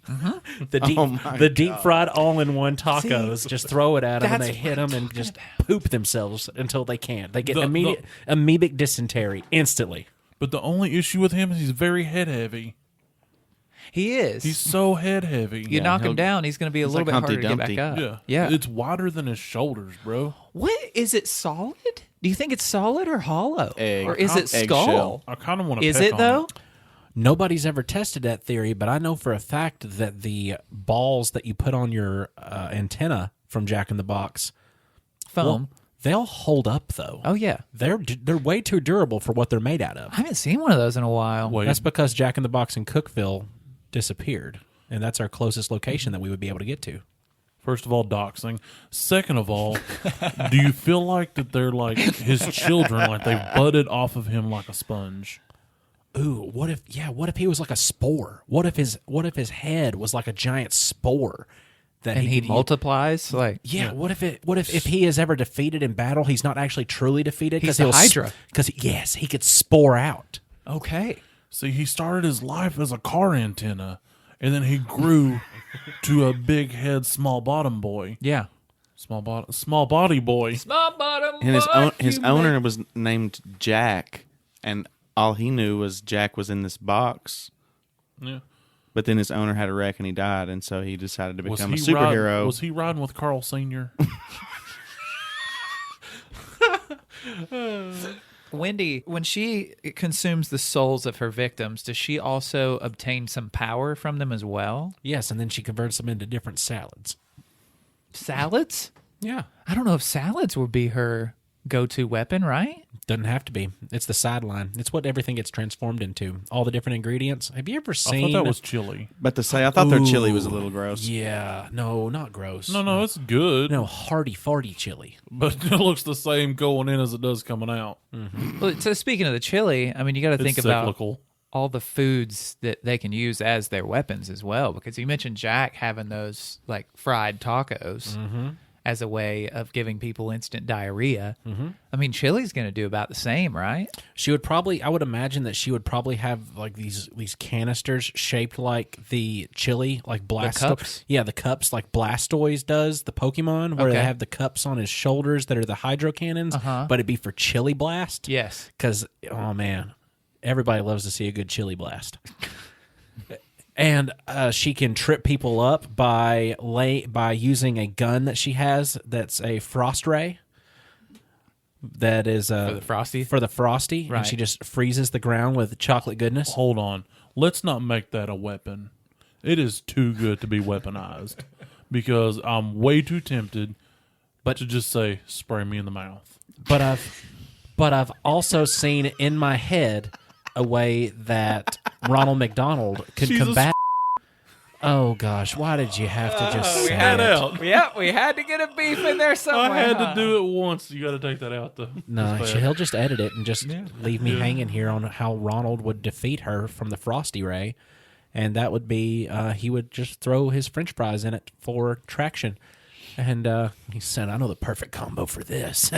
The deep-fried all-in-one tacos. Just throw it at them, and they hit them and just poop themselves until they can't. They get amoebic dysentery instantly. But the only issue with him is he's very head-heavy. He is. He's so head-heavy. You knock him down, he's going to be a little bit harder to get back up. Yeah. It's wider than his shoulders, bro. What? Is it solid? Do you think it's solid or hollow? Egg. Or is it skull? Eggshell. I kind of want to Is it, though? Nobody's ever tested that theory, but I know for a fact that the balls that you put on your antenna from Jack in the Box, Foam. they'll hold up, though. Oh, yeah. They're way too durable for what they're made out of. I haven't seen one of those in a while. Wait. That's because Jack in the Box in Cookeville disappeared, and that's our closest location that we would be able to get to. First of all, doxing. Second of all, do you feel like that they're like his children, like they budded off of him like a sponge? Ooh, what if he was like a spore? What if his head was like a giant spore that And he could multiplies? Like, Yeah, what if he is ever defeated in battle, he's not actually truly defeated He's the Hydra. Because yes, he could spore out. okay. See, he started his life as a car antenna, and then he grew to a big head, small bottom boy. Yeah. Small body boy. Small bottom. And his owner was named Jack, and all he knew was Jack was in this box. Yeah. But then his owner had a wreck and he died, and so he decided to Was become a he superhero. was he riding with Carl Sr.? Wendy, when she consumes the souls of her victims, does she also obtain some power from them as well? Yes, and then she converts them into different salads. Salads? Yeah. I don't know if salads would be her go-to weapon, right? Doesn't have to be. It's the sideline. It's what everything gets transformed into. All the different ingredients. Have you ever I seen? thought that was chili. But to say, I thought their chili was a little gross. Yeah. No, not gross. No, it's good. No, hearty farty chili. But it looks the same going in as it does coming out. Well, so speaking of the chili, I mean, you got to think It's about cyclical. all the foods that they can use as their weapons as well. Because you mentioned Jack having those like fried tacos as a way of giving people instant diarrhea. I mean, chili's going to do about the same, right? She would probably, I would imagine that she would probably have like these canisters shaped like the chili, like Blastoise. cups? Yeah, the cups like Blastoise does, the Pokemon, where Okay. they have the cups on his shoulders that are the hydro cannons, but it'd be for Chili Blast. Yes. Because, oh man, everybody loves to see a good Chili Blast. And she can trip people up by using a gun that she has that's a frost ray. That is For the Frosty? For the Frosty, Right. and she just freezes the ground with chocolate goodness. Hold on. Let's not make that a weapon. It is too good to be weaponized. Because I'm way too tempted to just say, spray me in the mouth. But I've also seen in my head a way that Ronald McDonald could Jesus. combat. Oh gosh, why did you have to just say it? Yeah, we had to get a beef in there somewhere. I had to do it once. You got to take that out, though. No, It's bad. he'll just edit it and just leave me hanging here on how Ronald would defeat her from the Frosty Ray. And that would be, he would just throw his French fries in it for traction. And he said, I know the perfect combo for this.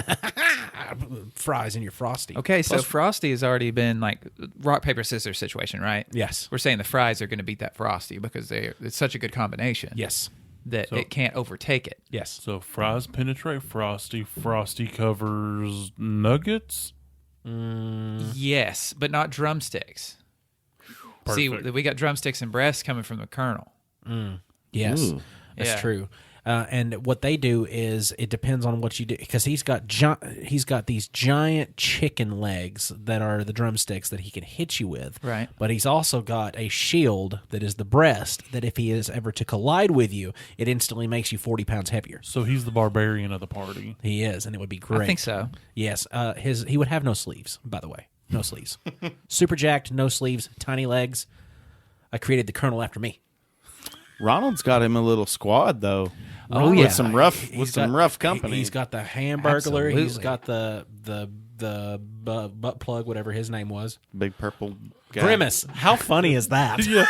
Fries in your Frosty. Okay, so Frosty has already been like rock, paper, scissors situation, right? Yes. We're saying the fries are going to beat that Frosty because it's such a good combination. Yes. That it can't overtake it. Yes. So fries penetrate Frosty. Frosty covers nuggets. Yes, but not drumsticks. See, Perfect. we got drumsticks and breasts coming from the Colonel. Yes. Ooh. That's Yeah. true. And what they do is it depends on what you do because he's got these giant chicken legs that are the drumsticks that he can hit you with. Right. But he's also got a shield that is the breast that if he is ever to collide with you, it instantly makes you 40 pounds heavier. So he's the barbarian of the party. He is, and it would be great. I think so. Yes. He would have no sleeves, by the way. No sleeves. Super jacked, no sleeves, tiny legs. I created the Colonel after me. Ronald's got him a little squad though. Oh, with yeah. some rough company. He's got the Hamburglar. He's Absolutely. got the butt plug, whatever his name was. big purple guy. Grimace. How funny is that? Yeah,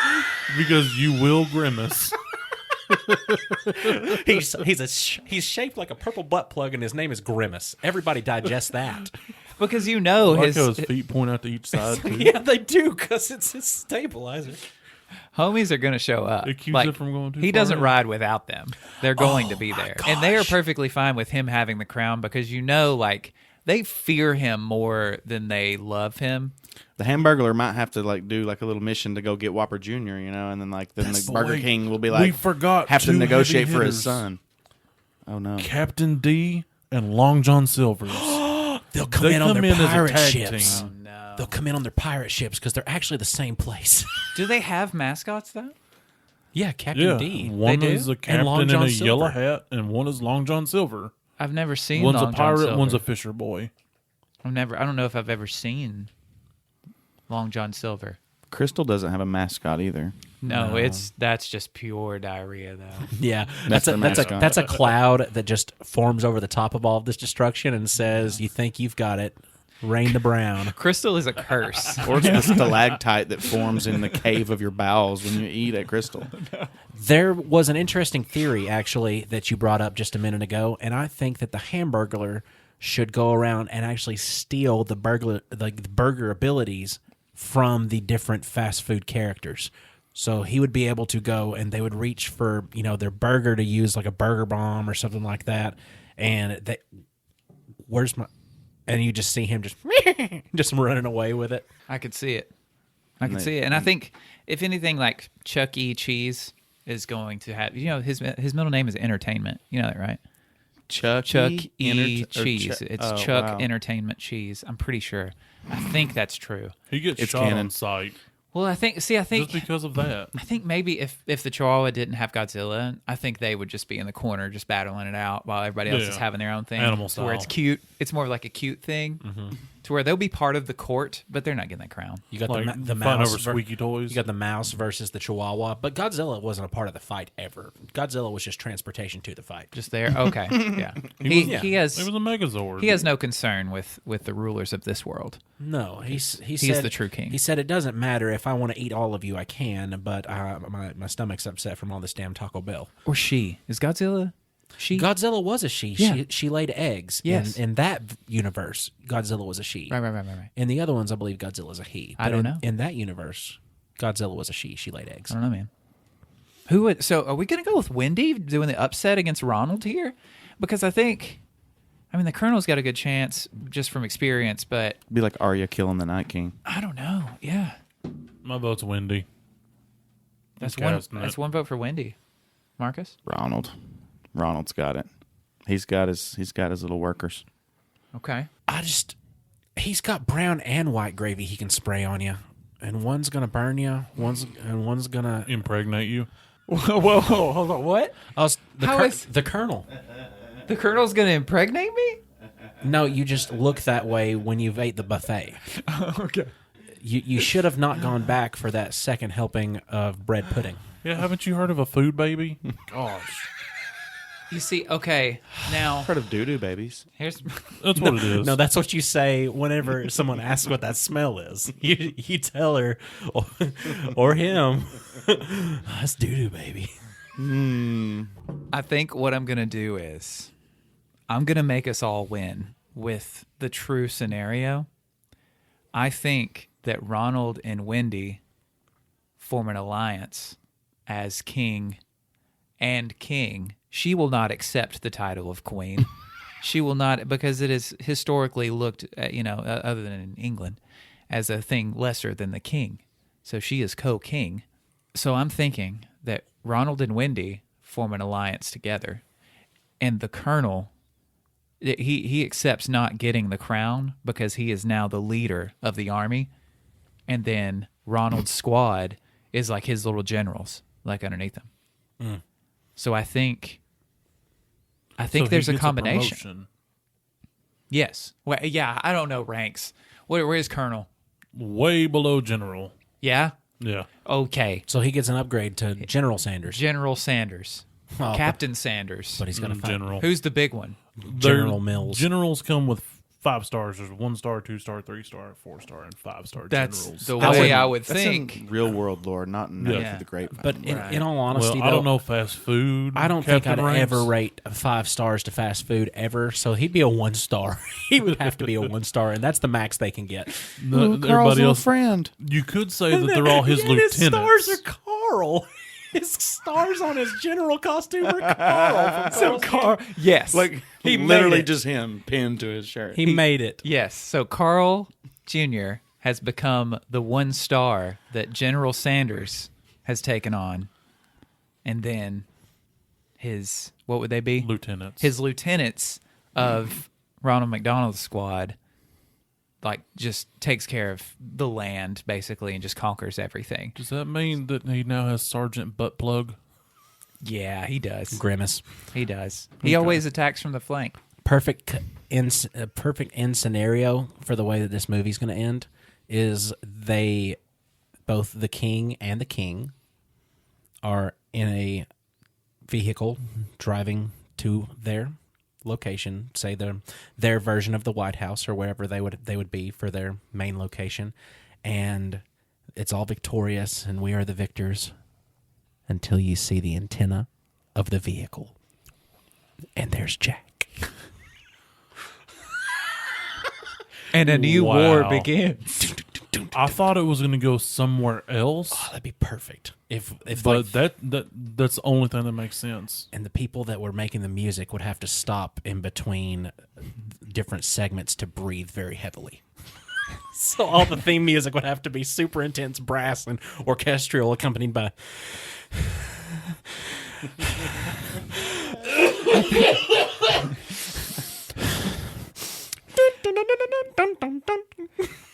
because you will grimace. He's shaped like a purple butt plug, and his name is Grimace. Everybody digest that. Because you know I like how his feet point out to each side. Too. Yeah, they do, because it's his stabilizer. homies are going to show up. It keeps like, it from going too he far doesn't in. ride without them. They're going to be there. And they are perfectly fine with him having the crown because you know, like, they fear him more than they love him. The Hamburglar might have to like do like a little mission to go get Whopper Jr., you know, and then like then the Burger King will be like we forgot have to two negotiate heavy for his hitters. son. Oh no. Captain D and Long John Silver's. They'll come They in on come their in as a pirate tag ships. team. No. They'll come in on their pirate ships because they're actually the same place. Do they have mascots, though? Yeah, Captain Yeah, D. one They do? is a And Long captain in John a yellow Silver. hat, and one is Long John Silver. I've never seen One's Long a John pirate, Silver. one's a fisher boy. I don't know if I've ever seen Long John Silver. Crystal doesn't have a mascot either. No, that's just pure diarrhea, though. Yeah, That's the mascot. that's a cloud that just forms over the top of all of this destruction and says, "You think you've got it? Rain the brown." Crystal is a curse. Or it's the stalactite that forms in the cave of your bowels when you eat at Crystal. There was an interesting theory actually that you brought up just a minute ago, and I think that the Hamburglar should go around and actually steal the burger abilities from the different fast food characters. So he would be able to go and they would reach for, their burger to use like a burger bomb or something like that. And and you just see him just running away with it. I could see it. And I think, if anything, like Chuck E. Cheese is going to have, his middle name is Entertainment. You know that, right? Chuck E. Cheese. It's Chuck Entertainment Cheese. I'm pretty sure. I think that's true. He gets It's shot canon. on sight Well, I think just because of that. I think maybe if the Chihuahua didn't have Godzilla, I think they would just be in the corner just battling it out while everybody else is Yeah. having their own thing. Animal to where it's style. cute. It's more of like a cute thing. To where they'll be part of the court, but they're not getting that crown. You got Like the fighting mouse over squeaky toys. You got the mouse versus the Chihuahua, but Godzilla wasn't a part of the fight ever. Godzilla was just transportation to the fight. Just there. Okay. Yeah. He It was has a Megazord. he has no concern with the rulers of this world. No, he He said is the true king. He said it doesn't matter if I want to eat all of you, I can, but my stomach's upset from all this damn Taco Bell. Or she. Is Godzilla she? Godzilla was a she. Yeah. She laid eggs. Yes. In that universe, Godzilla was a she. Right. In the other ones, I believe Godzilla's a he. I But don't know. In that universe, Godzilla was a she. She laid eggs. I don't know, man. Who would? So, are we going to go with Wendy doing the upset against Ronald here? Because I mean, the Colonel's got a good chance just from experience, but Be like Arya killing the Night King. I don't know. Yeah, My vote's Wendy. that's I'm one. casting That's it. one vote for Wendy. Marcus. Ronald's got it. He's got his little workers. Okay. He's got brown and white gravy he can spray on you, and one's gonna burn you. One's gonna. Impregnate you. Whoa, hold on. What? The Colonel. The Colonel's going to impregnate me? No, you just look that way when you've ate the buffet. Okay. You should have not gone back for that second helping of bread pudding. Yeah, haven't you heard of a food baby? Gosh. You see, okay, now Heard of doo-doo babies? here's That's what it is. No, that's what you say whenever someone asks what that smell is. You tell her or him, that's doo-doo, baby. I think what I'm going to do is I'm going to make us all win with the true scenario. I think that Ronald and Wendy form an alliance as king and king. She will not accept the title of queen. She will not, because it is historically looked at, other than in England, as a thing lesser than the king. So she is co-king. So I'm thinking that Ronald and Wendy form an alliance together, and the Colonel, he accepts not getting the crown because he is now the leader of the army, and then Ronald's squad is like his little generals, like underneath him. So I think So he there's a gets combination. promotion. Yes. Well, yeah, I don't know ranks. Where's Colonel? Way below general. Yeah? Yeah. Okay. So he gets an upgrade to General Sanders. General Sanders. Oh, Captain Sanders. But he's going to fight General. Who's the big one? General Mills. Generals come with 5 stars. There's 1 star, 2 star, 3 star, 4 star, and 5 star That's generals. the I way would- I would That's think. in real world lore, not in Nerd Yeah. for the Grapevine. But in all Well, honesty, I don't though, know fast food. I don't think I'd Captain Ranks. ever rate 5 stars to fast food ever. So he'd be a 1 star. He would have to be a 1 star, and that's the max they can get. Ooh, Carl's Everybody little else, friend. you could say that they're all his Yet lieutenants. His stars are Carl. His stars on his general costume are Carl. So Carl, yes, Like, He literally made it. just him pinned to his shirt. He made it. yes. So Carl Jr. has become the 1 star that General Sanders has taken on, and then his what would they be? Lieutenants. His lieutenants of Ronald McDonald's squad, like, just takes care of the land basically and just conquers everything. Does that mean that he now has Sergeant Buttplug? Yeah, he does. Grimace. He does. He always attacks from the flank. Perfect end scenario for the way that this movie's going to end is both the king and the king are in a vehicle driving to their location, say their version of the White House or wherever they would be for their main location, and it's all victorious and we are the victors until you see the antenna of the vehicle and there's Jack. And a new Wow. war begins. I thought it was going to go somewhere else, Oh, that'd be perfect if but like, that's the only thing that makes sense. and the people that were making the music would have to stop in between different segments to breathe very heavily. So all the theme music would have to be super intense brass and orchestral, accompanied by.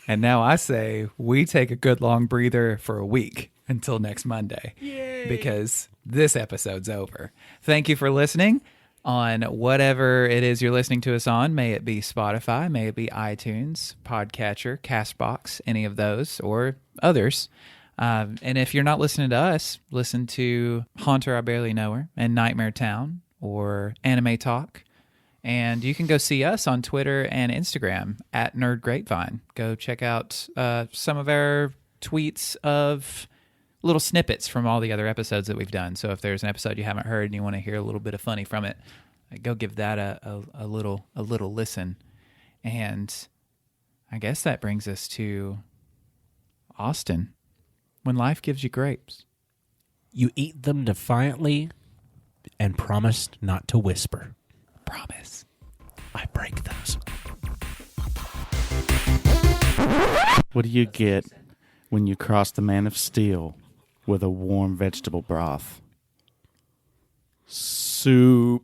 And now I say we take a good long breather for a week until next Monday. Yay. Because this episode's over. Thank you for listening on whatever it is you're listening to us on. May it be Spotify, may it be iTunes, Podcatcher, Castbox, any of those or others. And if you're not listening to us, listen to Haunter, I Barely Know Her, and Nightmare Town, or Anime Talk. And you can go see us on Twitter and Instagram at Nerd Grapevine. Go check out some of our tweets of little snippets from all the other episodes that we've done. So if there's an episode you haven't heard and you want to hear a little bit of funny from it, go give that a little listen. And I guess that brings us to Austin. When life gives you grapes, You eat them defiantly and promised not to whisper. promise. I break those. What do you get when you cross the Man of Steel with a warm vegetable broth? Soup.